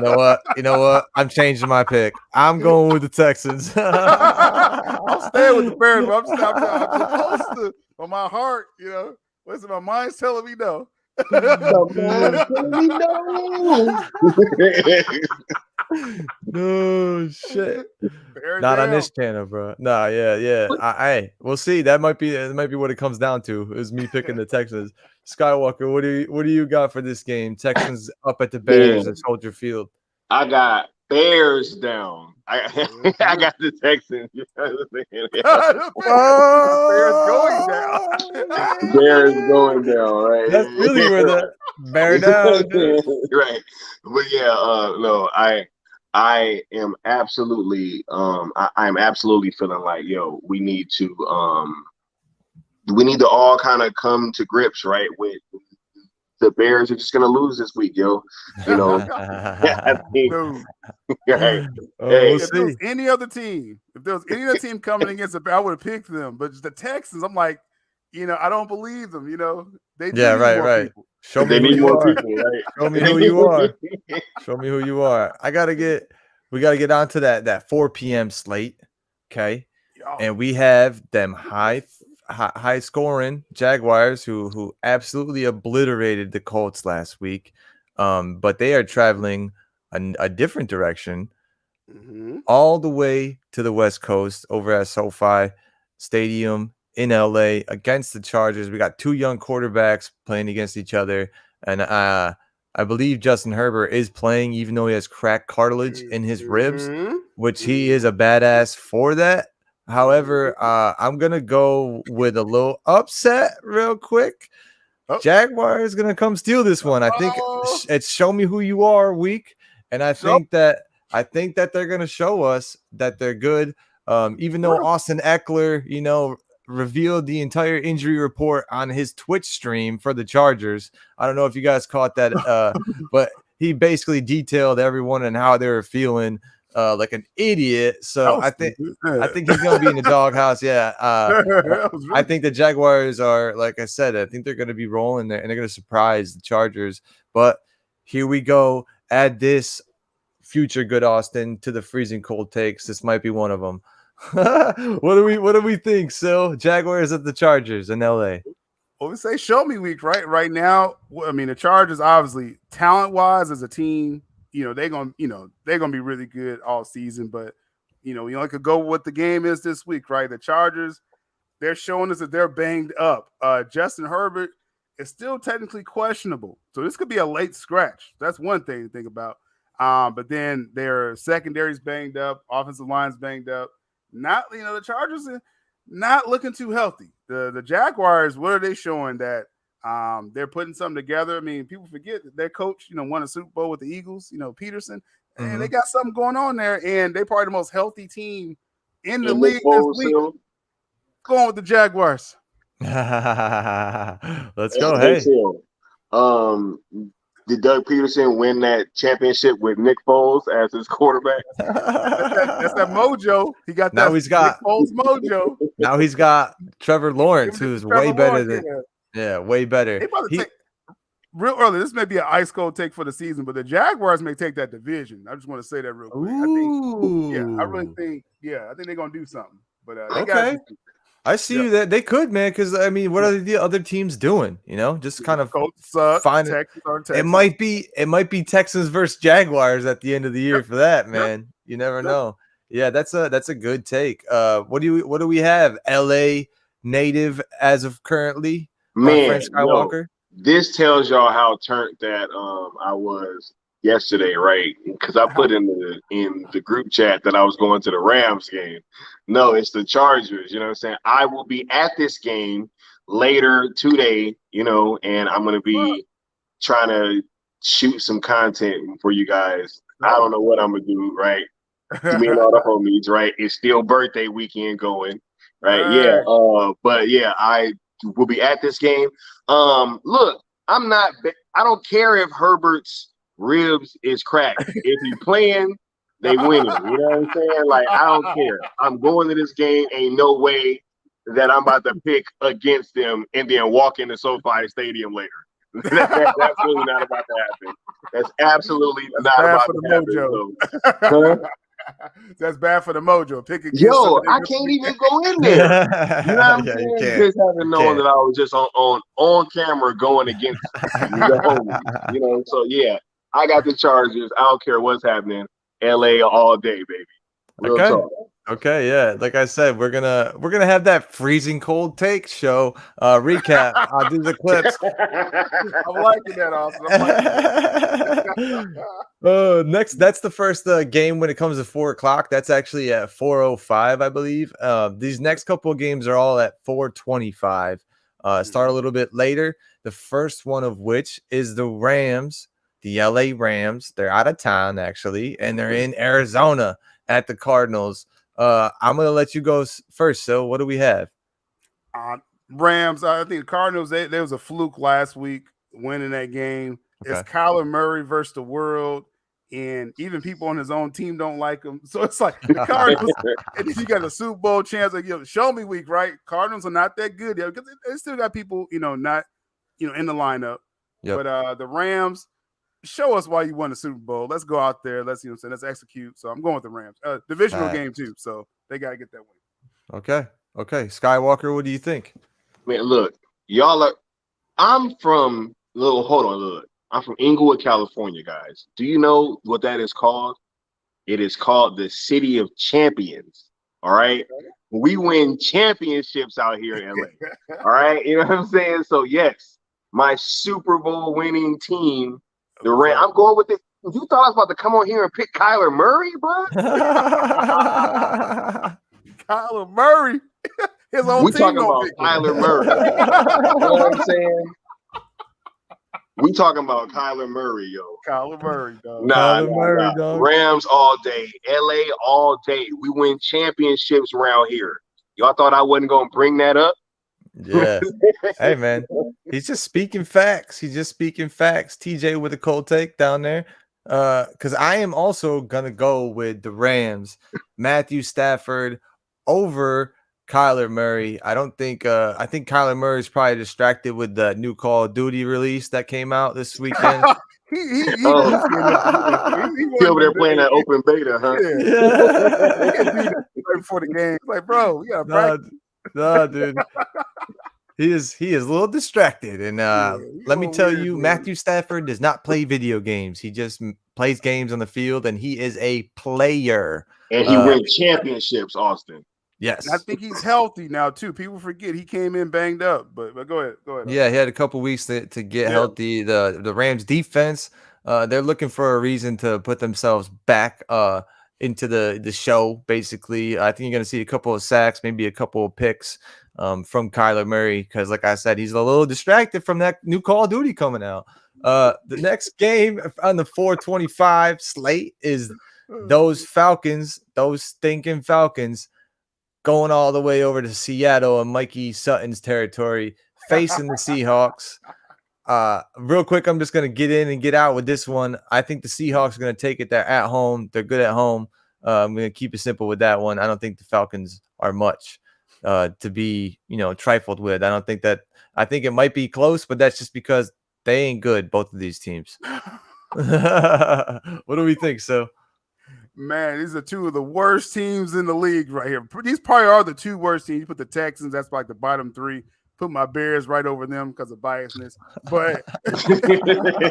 you know what? I'm changing my pick. I'm going with the Texans. I'm staying with the Bears, but I'm supposed to. On my heart, what's my mind's telling me no. No shit. Bear Not down. on this channel, bro. Nah, yeah. We'll see. That might be what it comes down to. Is me picking the Texans. Skywalker, what do you got for this game? Texans up at the Bears at Soldier Field. I got Bears down. I got the Texans. Bears going down. Bears going down, right? That's really where the bear down, dude. Right. But yeah, no, I am absolutely I'm absolutely feeling like, we need to all kind of come to grips, right, with the Bears are just gonna lose this week, yo. I think, right. We'll if there was any other team, coming against the Bears, I would have picked them. But the Texans, I'm like, I don't believe them. They need more people. Show me who you are. Show me who you are. Show me who you are. We gotta get onto that 4 p.m. slate, okay? And we have them high scoring Jaguars who absolutely obliterated the Colts last week. But they are traveling a different direction, all the way to the West Coast over at SoFi Stadium in LA against the Chargers. We got two young quarterbacks playing against each other, and I believe Justin Herbert is playing, even though he has cracked cartilage in his ribs, which he is a badass for that. However, I'm gonna go with a little upset real quick. Jaguars gonna come steal this one. I think it's show me who you are week, and I think that they're gonna show us that they're good. Even though Austin Eckler, revealed the entire injury report on his Twitch stream for the Chargers. I don't know if you guys caught that, but he basically detailed everyone and how they were feeling. Like an idiot. So I think he's gonna be in the doghouse. Yeah. I think the Jaguars are, like I said, I think they're gonna be rolling there and they're gonna surprise the Chargers. But here we go. Add this future good Austin to the freezing cold takes. This might be one of them. What do we think, Syl? Jaguars at the Chargers in LA. Well, we say show me week, right? Right now, I mean, the Chargers obviously talent-wise as a team, they're gonna be really good all season, but we only could go with what the game is this week, right? The Chargers, they're showing us that they're banged up. Justin Herbert is still technically questionable, so this could be a late scratch. That's one thing to think about. But then their secondary's banged up, offensive line's banged up. The Chargers are not looking too healthy. The Jaguars, what are they showing that? They're putting something together. I mean, people forget that their coach, won a Super Bowl with the Eagles, Peterson, and they got something going on there. And they're probably the most healthy team in the league this week. Going with the Jaguars. Let's go. Hey. Did Doug Peterson win that championship with Nick Foles as his quarterback? That's that mojo. He got that. He's got Nick Foles mojo. Now he's got Trevor Lawrence, who's way better than. Yeah, way better. Real early, this may be an ice cold take for the season, but the Jaguars may take that division. I just want to say that real quick. I think they're gonna do something. But okay. I see that they could, man. Because I mean, what are the other teams doing? Just kind of find it. Might be Texans versus Jaguars at the end of the year for that, man. You never know. Yeah, that's a good take. What do we have? LA native as of currently. Man, Skywalker. This tells y'all how turned that I was yesterday, right? Because I put in the group chat that I was going to the Rams game. No, it's the Chargers. You know what I'm saying? I will be at this game later today, and I'm going to be trying to shoot some content for you guys. I don't know what I'm going to do, right? Me and all the homies, right? It's still birthday weekend going. Right? Yeah. But yeah, I will be at this game. Look, I don't care if Herbert's ribs is cracked. If he playing, they winning. You know what I'm saying? Like, I don't care. I'm going to this game. Ain't no way that I'm about to pick against them and then walk into SoFi Stadium later. That's really not about to happen. That's absolutely not about to happen. So, that's bad for the mojo. Pick against I can't even go in there. You know what I'm saying? Just having known that I was just on camera going against the homies. You know, so yeah, I got the Chargers. I don't care what's happening. LA all day, baby. Real talk. Okay, yeah. Like I said, we're gonna have that freezing cold take show recap. I'll do the clips. I'm liking that, Austin. Next, that's the first game when it comes to 4:00. That's actually at 4:05, I believe. These next couple of games are all at 4:25. Start a little bit later. The first one of which is the Rams, the LA Rams. They're out of town actually, and they're in Arizona at the Cardinals. I'm gonna let you go first. So, what do we have? Rams. I think the Cardinals. There was a fluke last week winning that game. Okay. It's Kyler Murray versus the world, and even people on his own team don't like him. So it's like the Cardinals. And then you got a Super Bowl chance. Like, show me week, right? Cardinals are not that good yet because they still got people, not, in the lineup. Yep. But the Rams. Show us why you won the Super Bowl. Let's go out there. Let's execute. So I'm going with the Rams. Divisional game too. So they got to get that win. Okay. Skywalker, what do you think? Man, look, I'm from Inglewood, California, guys. Do you know what that is called? It is called the City of Champions. All right. We win championships out here in LA. All right. You know what I'm saying? So yes, my Super Bowl winning team. The Rams. I'm going with it. You thought I was about to come on here and pick Kyler Murray, bro? Kyler Murray. His own we team talking about Kyler Murray. You know what I'm saying? We talking about Kyler Murray, yo. Kyler Murray, dog. Nah. Dog. Rams all day. LA all day. We win championships around here. Y'all thought I wasn't going to bring that up? Yeah. Hey, man. He's just speaking facts. TJ with a cold take down there. Because I am also going to go with the Rams. Matthew Stafford over Kyler Murray. I think Kyler Murray is probably distracted with the new Call of Duty release that came out this weekend. He over there playing that open beta, huh? Yeah. Before the game. Like, bro, we got to practice. No, dude. He is a little distracted. And let me tell you, Matthew Stafford does not play video games. He just plays games on the field, and he is a player. And he wins championships, Austin. Yes. And I think he's healthy now, too. People forget he came in banged up. But go ahead. Yeah, he had a couple weeks to get healthy. The Rams defense, they're looking for a reason to put themselves back into the show, basically. I think you're going to see a couple of sacks, maybe a couple of picks from Kyler Murray because, like I said, he's a little distracted from that new Call of Duty coming out. The next game on the 4:25 slate is those stinking Falcons, going all the way over to Seattle and Mikey Sutton's territory, facing the Seahawks. Real quick, I'm just going to get in and get out with this one. I think the Seahawks are going to take it. They're at home. They're good at home. I'm going to keep it simple with that one. I don't think the Falcons are much to be, trifled with. I think it might be close, but that's just because they ain't good, both of these teams. What do we think, so? Man, these are two of the worst teams in the league right here. These probably are the two worst teams. You put the Texans, that's like the bottom three. Put my Bears right over them because of biasness. But the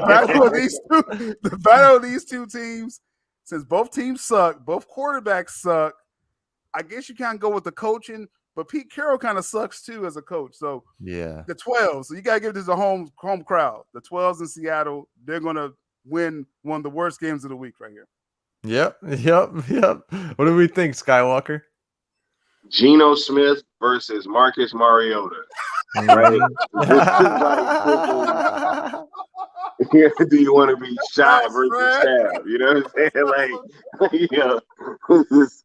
battle of these two teams, since both teams suck, both quarterbacks suck, I guess you can't go with the coaching, but Pete Carroll kind of sucks too as a coach. So yeah, the 12s. So you got to give this a home crowd. The 12s in Seattle, they're going to win one of the worst games of the week right here. Yep. What do we think, Skywalker? Geno Smith versus Marcus Mariota. Right? Do you want to be shot versus stabbed? You know what I'm saying? this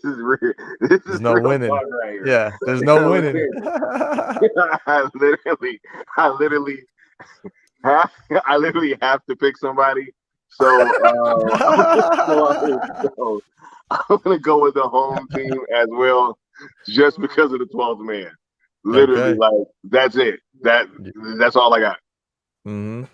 is real. There's no winning. Right, yeah, there's no winning. I literally have to pick somebody. So, I'm gonna go with the home team as well, just because of the 12th man. Literally, like that's it. That's all I got. Mm-hmm.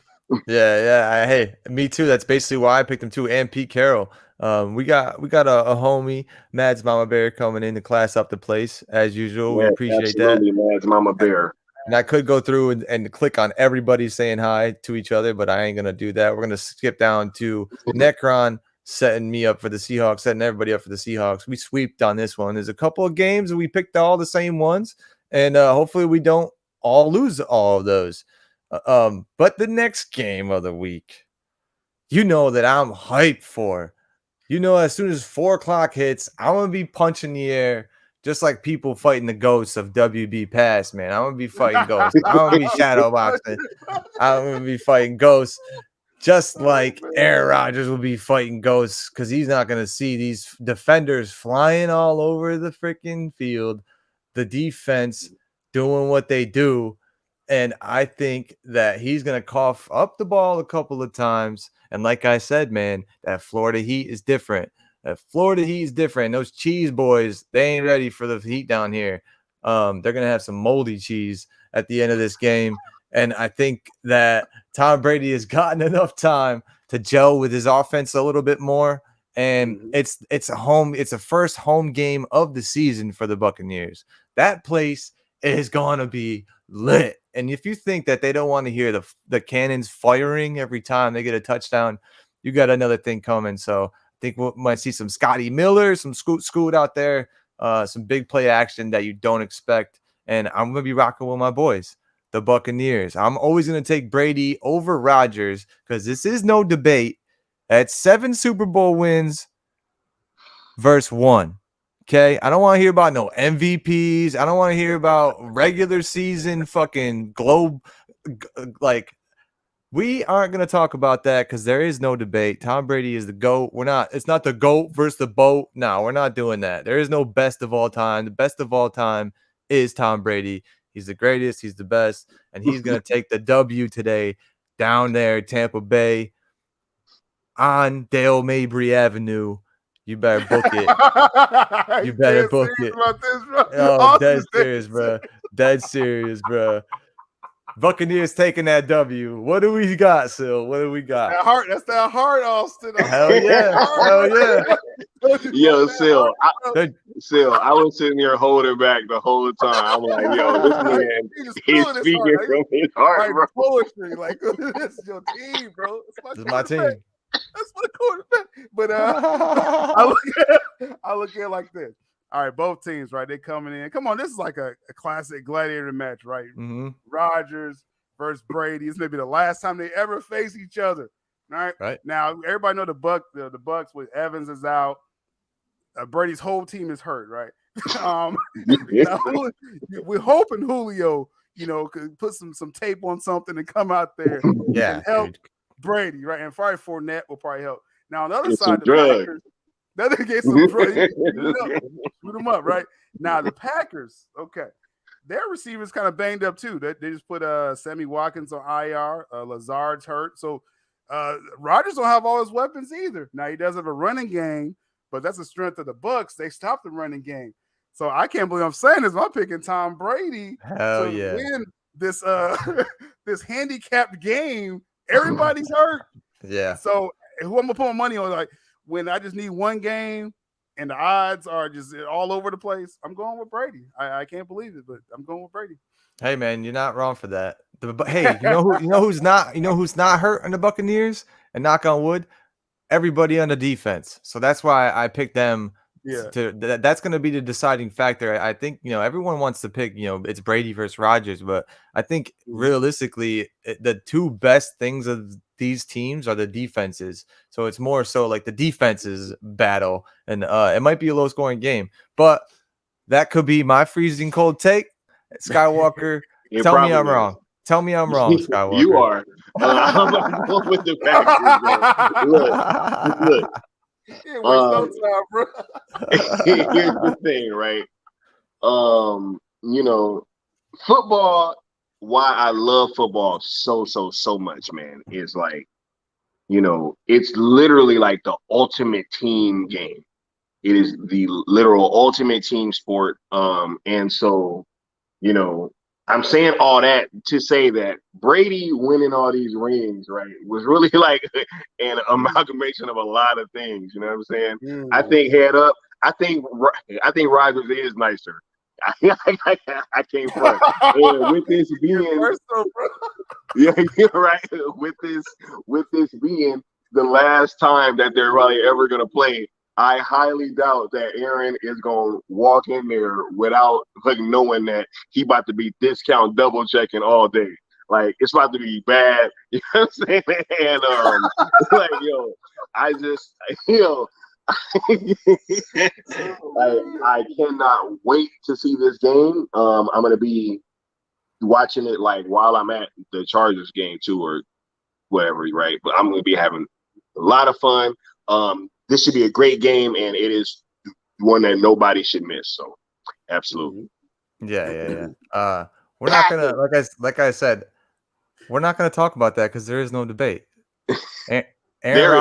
Yeah. Hey, me too. That's basically why I picked him too, and Pete Carroll. We got a homie, Mads Mama Bear, coming in to class up the place as usual. We appreciate that. Mads Mama Bear. And I could go through and click on everybody saying hi to each other, but I ain't gonna do that. We're gonna skip down to Necron setting me up for the Seahawks, setting everybody up for the Seahawks. We sweeped on this one. There's a couple of games we picked all the same ones, and hopefully we don't all lose all of those. But the next game of the week, you know that I'm hyped for. You know, as soon as 4 o'clock hits, I'm gonna be punching the air. Just like people fighting the ghosts of WB past, man. I'm going to be fighting ghosts. I'm going to be shadow boxing. I'm going to be fighting ghosts. Just like Aaron Rodgers will be fighting ghosts because he's not going to see these defenders flying all over the freaking field. The defense doing what they do. And I think that he's going to cough up the ball a couple of times. And like I said, man, that Florida Heat is different. Florida Heat is different. Those cheese boys, they ain't ready for the heat down here. They're going to have some moldy cheese at the end of this game. And I think that Tom Brady has gotten enough time to gel with his offense a little bit more. And it's a first home game of the season for the Buccaneers. That place is going to be lit. And if you think that they don't want to hear the cannons firing every time they get a touchdown, you got another thing coming. So I think we might see some Scotty Miller, some scoot out there, some big play action that you don't expect. And I'm going to be rocking with my boys, the Buccaneers. I'm always going to take Brady over Rodgers because this is no debate. At 7 Super Bowl wins versus 1. Okay? I don't want to hear about no MVPs. I don't want to hear about regular season fucking globe. Like, we aren't going to talk about that because there is no debate. Tom Brady is the GOAT. It's not the GOAT versus the BOAT. No, we're not doing that. There is no best of all time. The best of all time is Tom Brady. He's the greatest. He's the best. And he's going to take the W today down there, Tampa Bay, on Dale Mabry Avenue. You better book it. You better book it. Oh, dead serious, bro. Dead serious, bro. Buccaneers taking that W. What do we got, Syl? What do we got? That's that heart, Austin. Hell yeah. Hell yeah. Yo, Syl, I was sitting here holding back the whole time. I'm like, yo, this man is speaking from his heart, bro. Poetry. Like, this is your team, bro. This is my team. That's my quarterback. But I look at it like this. All right, both teams, right? They coming in. Come on, this is like a classic gladiator match, right? Mm-hmm. Rodgers versus Brady. This may be the last time they ever face each other. All right. Right. Now, everybody know the Bucs with Evans is out. Brady's whole team is hurt, right? Now, we're hoping Julio, could put some tape on something and come out there and help Brady, right? And probably Fournette will probably help. Now, on the other side, the Packers. Another get some drugs. Shoot them up, right? Now, the Packers, okay. Their receivers kind of banged up, too. They just put Sammy Watkins on IR. Lazard's hurt. So, Rodgers don't have all his weapons either. Now, he does have a running game, but that's the strength of the Bucs. They stopped the running game. So, I can't believe I'm saying this. I'm picking Tom Brady to win this this handicapped game. Everybody's hurt. Yeah. So, who I'm going to put my money on, like, when I just need one game and the odds are just all over the place, I'm going with Brady. I can't believe it, but I'm going with Brady. Hey man, you're not wrong for that. Hey, you know who's not hurt in the Buccaneers? And knock on wood, everybody on the defense. So that's why I picked them. Yeah. That's going to be the deciding factor. I think everyone wants to pick. It's Brady versus Rodgers, but I think realistically, the two best things of these teams are the defenses. So it's more so like the defenses battle, and it might be a low scoring game, but that could be my freezing cold take. Skywalker, tell me I'm wrong. Tell me I'm wrong, Skywalker. You are. I'm going with the Packers. Look. It waste no time, bro. Here's the thing, right? You know, football, why I love football so much, man, is like, you know, it's literally like the ultimate team game. It is the literal ultimate team sport. And so, you know, I'm saying all that to say that Brady winning all these rings, right, was really like an amalgamation of a lot of things. You know what I'm saying? I think head up. I think Rodgers is nicer. I came front. And with this being, yeah, you're right. With this being the last time that they're really ever gonna play, I highly doubt that Aaron is gonna walk in there without like knowing that he about to be discount double checking all day. Like it's about to be bad. You know what I'm saying? And like yo, I just I cannot wait to see this game. I'm gonna be watching it like while I'm at the Chargers game too, or whatever, right? But I'm gonna be having a lot of fun. This should be a great game, and it is one that nobody should miss. So, absolutely. Yeah. We're not gonna like I said, we're not gonna talk about that because there is no debate. Aaron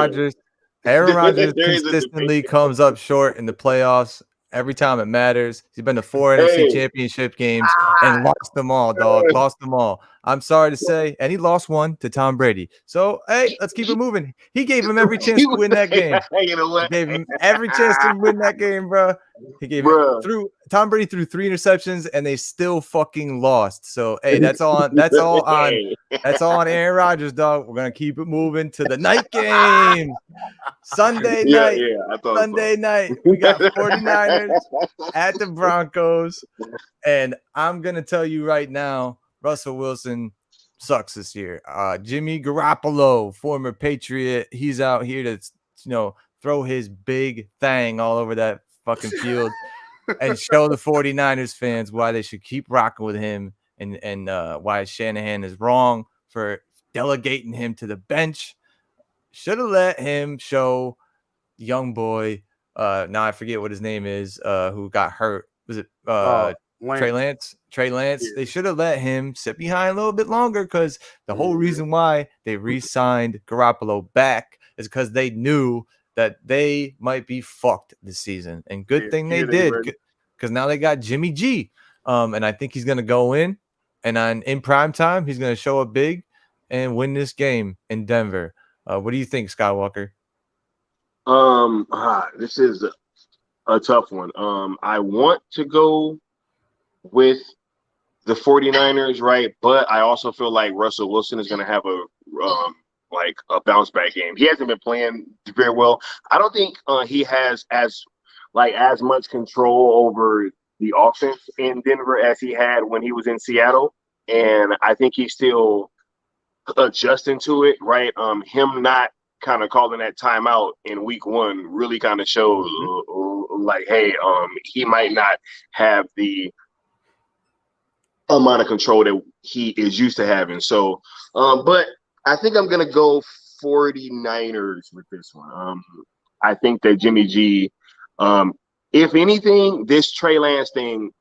Rodgers consistently comes up short in the playoffs every time it matters. He's been to 4 NFC championship games and lost them all, dog. Lost them all. I'm sorry to say. And he lost one to Tom Brady. So, hey, let's keep it moving. He gave him every chance to win that game. You know what? He gave him every chance to win that game, bro. He gave it through. Tom Brady threw 3 interceptions and they still fucking lost. So, hey, that's all on Aaron Rodgers, dog. We're gonna keep it moving to the night game. Sunday night. Sunday night. We got 49ers at the Broncos. And I'm gonna tell you right now, Russell Wilson sucks this year. Jimmy Garoppolo, former Patriot, he's out here to throw his big thing all over that fucking field and show the 49ers fans why they should keep rocking with him and why Shanahan is wrong for delegating him to the bench. Should have let him show young boy. Now I forget what his name is. Who got hurt? Was it Trey Lance? Trey Lance. Yeah. They should have let him sit behind a little bit longer because the whole reason why they re-signed Garoppolo back is because they knew that they might be fucked this season. And good thing they did because now they got Jimmy G. And I think he's gonna go in and in prime time he's gonna show up big and win this game in Denver. What do you think, Skywalker? This is a tough one. I want to go with the 49ers, right? But I also feel like Russell Wilson is going to have a bounce back game. He hasn't been playing very well. I don't think he has as much control over the offense in Denver as he had when he was in Seattle. And I think he's still adjusting to it, right? Him not kind of calling that timeout in week 1 really kind of shows hey, he might not have the amount of control that he is used to having. So, but I think I'm going to go 49ers with this one. I think that Jimmy G, if anything, this Trey Lance thing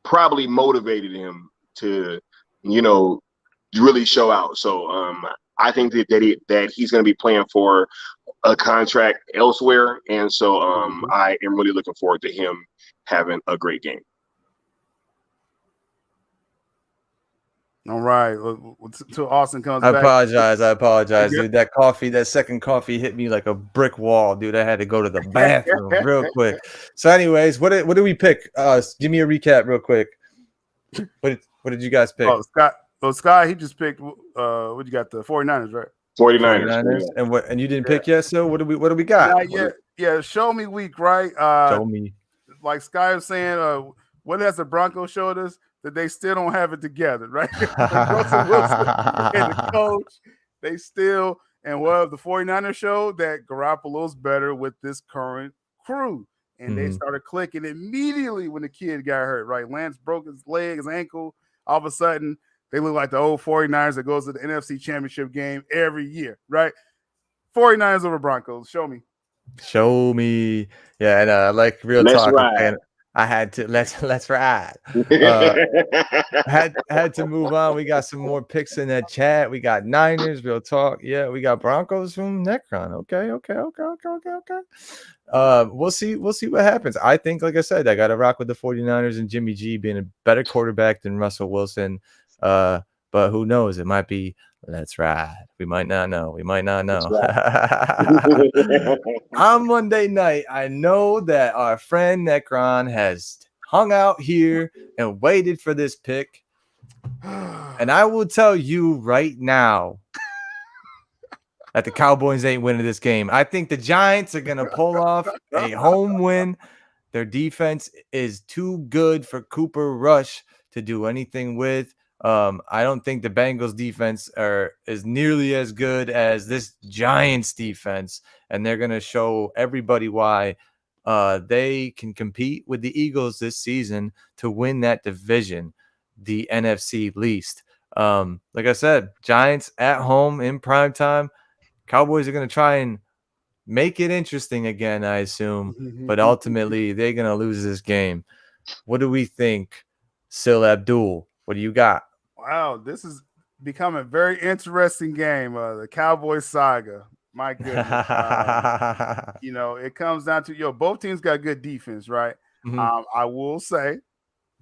probably motivated him to, really show out. So I think that he's going to be playing for a contract elsewhere. And so I am really looking forward to him having a great game. All right. Till Austin comes back. I apologize, dude. That second coffee hit me like a brick wall, dude. I had to go to the bathroom real quick. So anyways, what did we pick? Give me a recap real quick. What did you guys pick? Scott, he just picked what you got, the 49ers, right? 49ers. Yeah. And you didn't pick yet, so what do we got? Yeah, show me week, right? Show me. Like Sky was saying, what has the Broncos showed us? That they still don't have it together, right? Russell Wilson and the coach, they still, and the 49ers showed that Garoppolo's better with this current crew. And they started clicking immediately when the kid got hurt, right? Lance broke his leg, his ankle. All of a sudden, they look like the old 49ers that goes to the NFC Championship game every year, right? 49ers over Broncos. Show me. Show me. Yeah, and like real Let's talk. ride. I had to let's ride. Had to move on. We got some more picks in that chat. We got Niners, real talk. Yeah, we got Broncos from Necron. Okay. We'll see what happens. I think, like I said, I got to rock with the 49ers and Jimmy G being a better quarterback than Russell Wilson. But who knows? It might be let's ride. We might not know. On Monday night, I know that our friend Necron has hung out here and waited for this pick. And I will tell you right now that the Cowboys ain't winning this game. I think the Giants are going to pull off a home win. Their defense is too good for Cooper Rush to do anything with. I don't think the Bengals defense is nearly as good as this Giants defense, and they're going to show everybody why they can compete with the Eagles this season to win that division, the NFC least. Like I said, Giants at home in prime time. Cowboys are going to try and make it interesting again, I assume, but ultimately they're going to lose this game. What do we think, Syl Abdul? What do you got? Wow, this is becoming a very interesting game. The Cowboys saga. My goodness. It comes down to both teams got good defense, right? Mm-hmm. I will say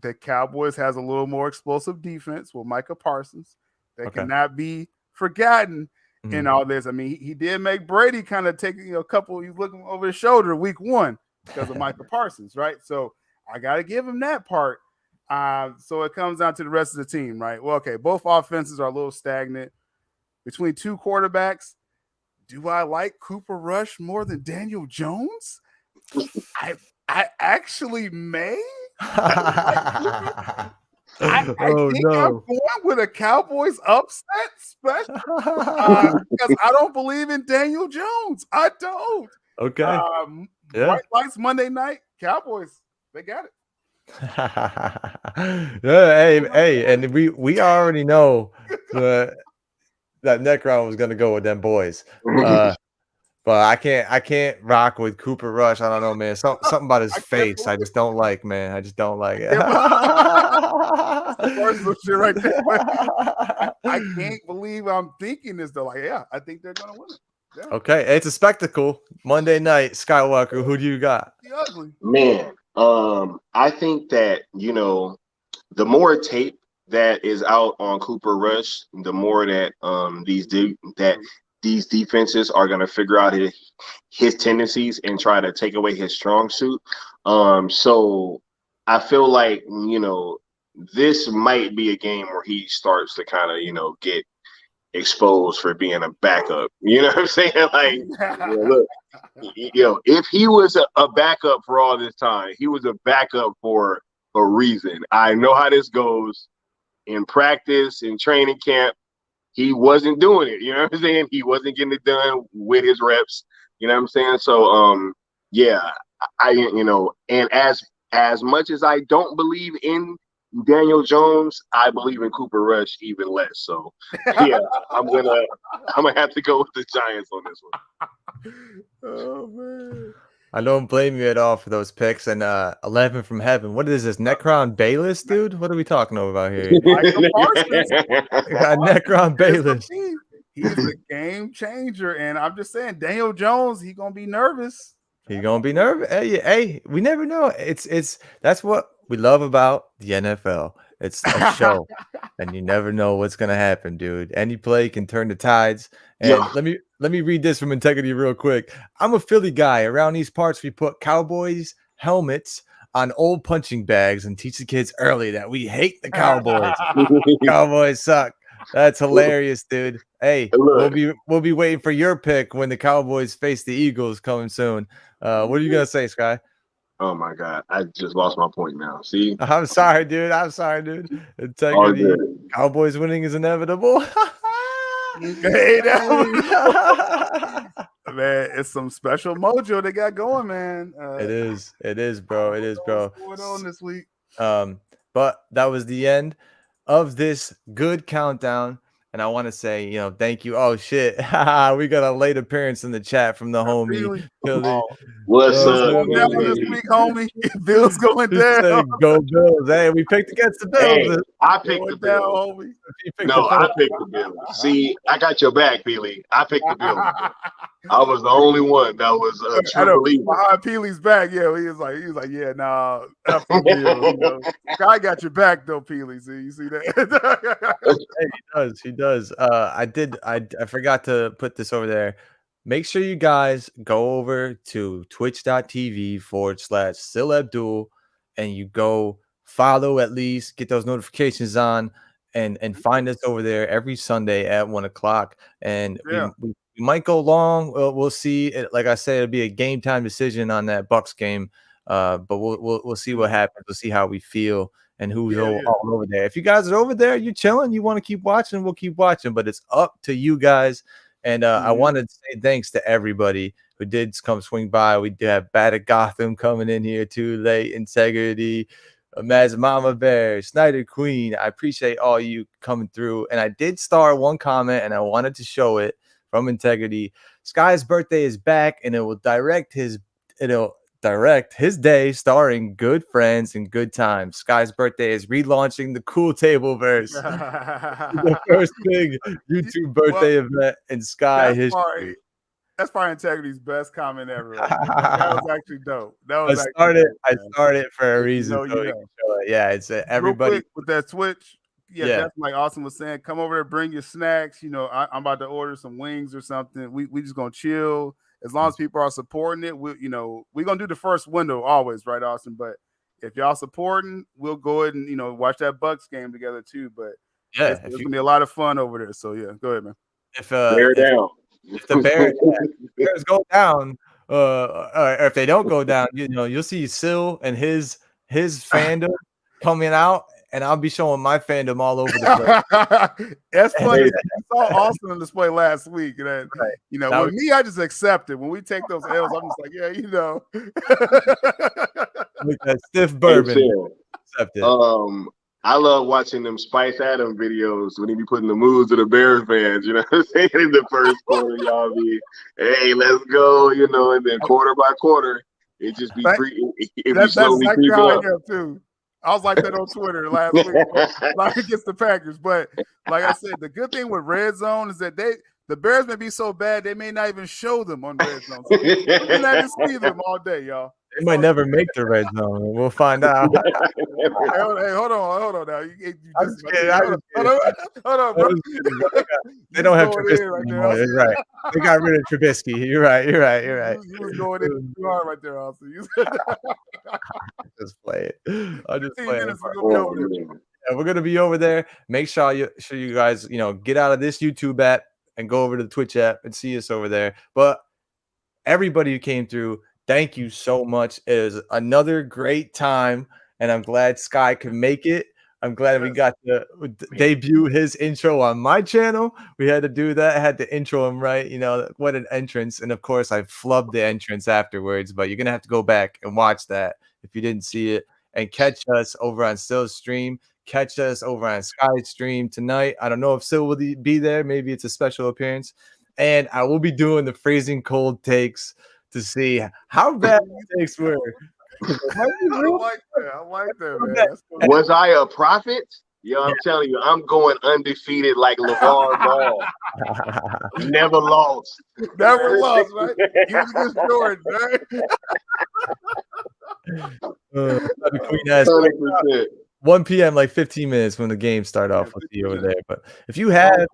the Cowboys has a little more explosive defense with Micah Parsons. That cannot be forgotten in all this. I mean, he did make Brady kind of take a couple. He's looking over his shoulder week 1 because of Micah Parsons, right? So I got to give him that part. So it comes down to the rest of the team, right? Well, okay, both offenses are a little stagnant. Between two quarterbacks, do I like Cooper Rush more than Daniel Jones? I actually may. I think I'm going with a Cowboys upset special because I don't believe in Daniel Jones. I don't. Okay. Bright lights Monday night. Cowboys, they got it. Hey, and we already know that Necron was gonna go with them boys. But I can't rock with Cooper Rush. I don't know, man. Something about his face I just don't like, man. I just don't like it. Personal shit right there. I can't believe I'm thinking this though. Like, yeah, I think they're gonna win it. Yeah. Okay, it's a spectacle. Monday night, Skywalker. Who do you got? Man, I think that the more tape that is out on Cooper Rush, the more that these defenses are going to figure out his tendencies and try to take away his strong suit. So I feel like, this might be a game where he starts to kind of, get exposed for being a backup. You know what I'm saying? Like, look, if he was a backup for all this time, he was a backup for a reason. I know how this goes in practice, in training camp. He wasn't doing it, you know what I'm saying? He wasn't getting it done with his reps, you know what I'm saying? So, yeah, and as much as I don't believe in Daniel Jones, I believe in Cooper Rush even less. So, yeah, I'm gonna have to go with the Giants on this one. Oh man. I don't blame you at all for those picks. And 11 from heaven. What is this? Necron Bayless, dude? What are we talking about here? Necron Bayless. He's a game changer. And I'm just saying, Daniel Jones, he's gonna be nervous. He's gonna be nervous. Hey, we never know. It's that's what we love about the NFL. It's a show, and you never know what's gonna happen, dude. Any play can turn the tides. And let me read this from Integrity real quick. I'm a Philly guy. Around these parts, we put Cowboys helmets on old punching bags and teach the kids early that we hate the Cowboys. Cowboys suck. That's hilarious, dude. Hey, we'll be waiting for your pick when the Cowboys face the Eagles coming soon. What are you gonna say, Sky? Oh my God, I just lost my point now. See, I'm sorry, dude. Integrity. Cowboys winning is inevitable. Man, it's some special mojo they got going, man. It is, bro. What's going on this week? But that was the end of this good countdown. And I want to say, thank you. Oh shit, we got a late appearance in the chat from the homie Billy. What's up, going down this week, homie? Bill's going down. Go Bills! Hey, we picked against the Bills. Hey, I picked the Bills. Homie. I picked the Bills. See, I got your back, Billy. I picked the Bills. I was the only one that was a true believer. Behind Peely's back, yeah, he was like, yeah, nah, F the Bills. I got your back though, Peely. See, you see that? Hey, he does. I forgot to put this over there. Make sure you guys go over to twitch.tv/Syl Abdul and you go follow, at least get those notifications on, and find us over there every Sunday at 1:00. And we might go long. We'll see. Like I said, it'll be a game time decision on that Bucks game. But we'll see what happens. We'll see how we feel and who's all over there. If you guys are over there, you're chilling, you want to keep watching, we'll keep watching. But it's up to you guys. And I wanted to say thanks to everybody who did come swing by. We did have Bad at Gotham coming in here too late. Integrity, Maz Mama Bear, Snyder Queen. I appreciate all you coming through. And I did star one comment, and I wanted to show it from Integrity. Sky's birthday is back, and it'll direct his day starring good friends and good times. Sky's birthday is relaunching the Cool Table Verse, the first big YouTube birthday event in Sky history. That's probably Integrity's best comment ever. That was actually dope. I started for a reason. Yeah, it's everybody with that Twitch. Yeah, that's like Austin was saying. Come over there, bring your snacks. I'm about to order some wings or something. We just gonna chill. As long as people are supporting it, we're gonna do the first window always, right, Austin? But if y'all supporting, we'll go ahead and watch that Bucks game together too. But it's gonna be a lot of fun over there. So yeah, go ahead, man. If the Bears go down, or if they don't go down, you'll see Syl and his fandom coming out. And I'll be showing my fandom all over the place. That's funny. I saw Austin on display last week. And with me, I just accept it. When we take those L's, I'm just like, With that stiff bourbon. Accept it. I love watching them Spice Adam videos when he be putting the moves of the Bears fans. You know what I'm saying? In the first quarter, y'all be, hey, let's go, and then quarter by quarter, it just be slowly creeping up. Too. I was like that on Twitter last week, like against the Packers. But like I said, the good thing with Red Zone is that the Bears may be so bad they may not even show them on Red Zone. So you can not just see them all day, y'all. They might never make the Red Zone. We'll find out. Hey, hold on now. Hold on, bro. They don't have Trubisky anymore. You're right. They got rid of Trubisky. You're right. You was going in too hard right there, Austin. Just play it. I'll just play it. Yeah, we're gonna be over there. Make sure you guys, get out of this YouTube app and go over to the Twitch app and see us over there. But everybody who came through, thank you so much. It was another great time, and I'm glad Sky could make it. I'm glad we got to debut his intro on my channel. We had to do that. I had to intro him right. What an entrance. And, of course, I flubbed the entrance afterwards, but you're going to have to go back and watch that if you didn't see it. And catch us over on Syl's stream. Catch us over on Sky's stream tonight. I don't know if Syl will be there. Maybe it's a special appearance. And I will be doing the freezing cold takes to see how bad the takes were. I like that, man. Was I a prophet? I'm telling you, I'm going undefeated like LeVar Ball. Never lost. Never lost, right? You was against Jordan, right? The Queen has 100%. 1 p.m. like 15 minutes when the game start off. We'll see you over there. But if you have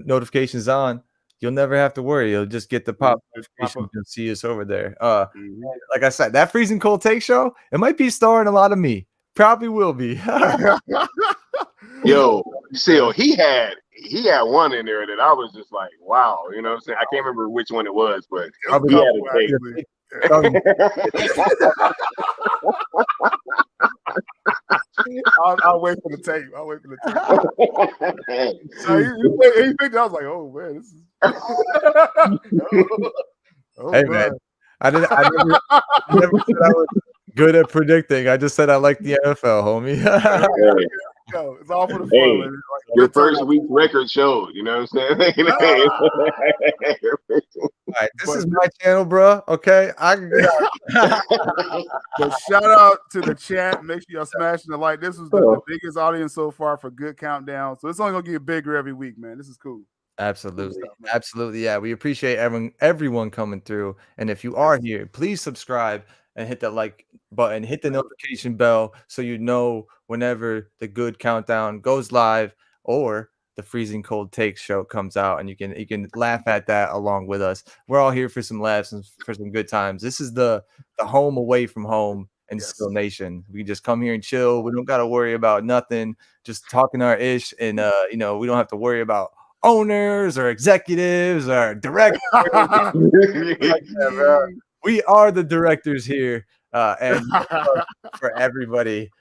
notifications on, you'll never have to worry. You'll just get the pop notifications and see us over there. Like I said, that freezing cold take show, it might be starring a lot of me. Probably will be. Yo, Syl, he had one in there that I was just like, wow. You know what I'm saying? I can't remember which one it was, but he had a take. I'll wait for the tape. So he picked. I was like, "Oh man, this is." Hey man, I never said I was good at predicting. I just said I like the NFL, homie. go. It's all for the fun. Hey, man. Like, your first week's record showed. You know what I'm saying? All right, this is my channel, bro. Okay, I can get out. But shout out to the chat. Make sure y'all smashing the like. This was the biggest audience so far for Good Countdown. So it's only gonna get bigger every week, man. This is cool. Absolutely. Absolutely. Yeah. We appreciate everyone coming through. And if you are here, please subscribe and hit that like button, hit the notification bell so you know whenever the Good Countdown goes live or the Freezing Cold Takes show comes out, and you can laugh at that along with us. We're all here for some laughs and for some good times. This is the home away from home in Syl Nation. We just come here and chill. We don't got to worry about nothing. Just talking our ish, and we don't have to worry about owners or executives or directors. We are the directors here, and for everybody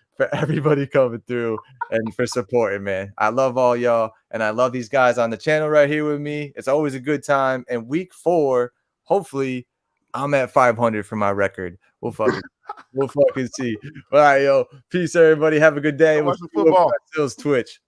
coming through and for supporting, man. I love all y'all, and I love these guys on the channel right here with me. It's always a good time. And week 4, hopefully, I'm at 500 for my record. We'll fucking see. All right, yo. Peace, everybody. Have a good day. Watch the football. Syl's Twitch.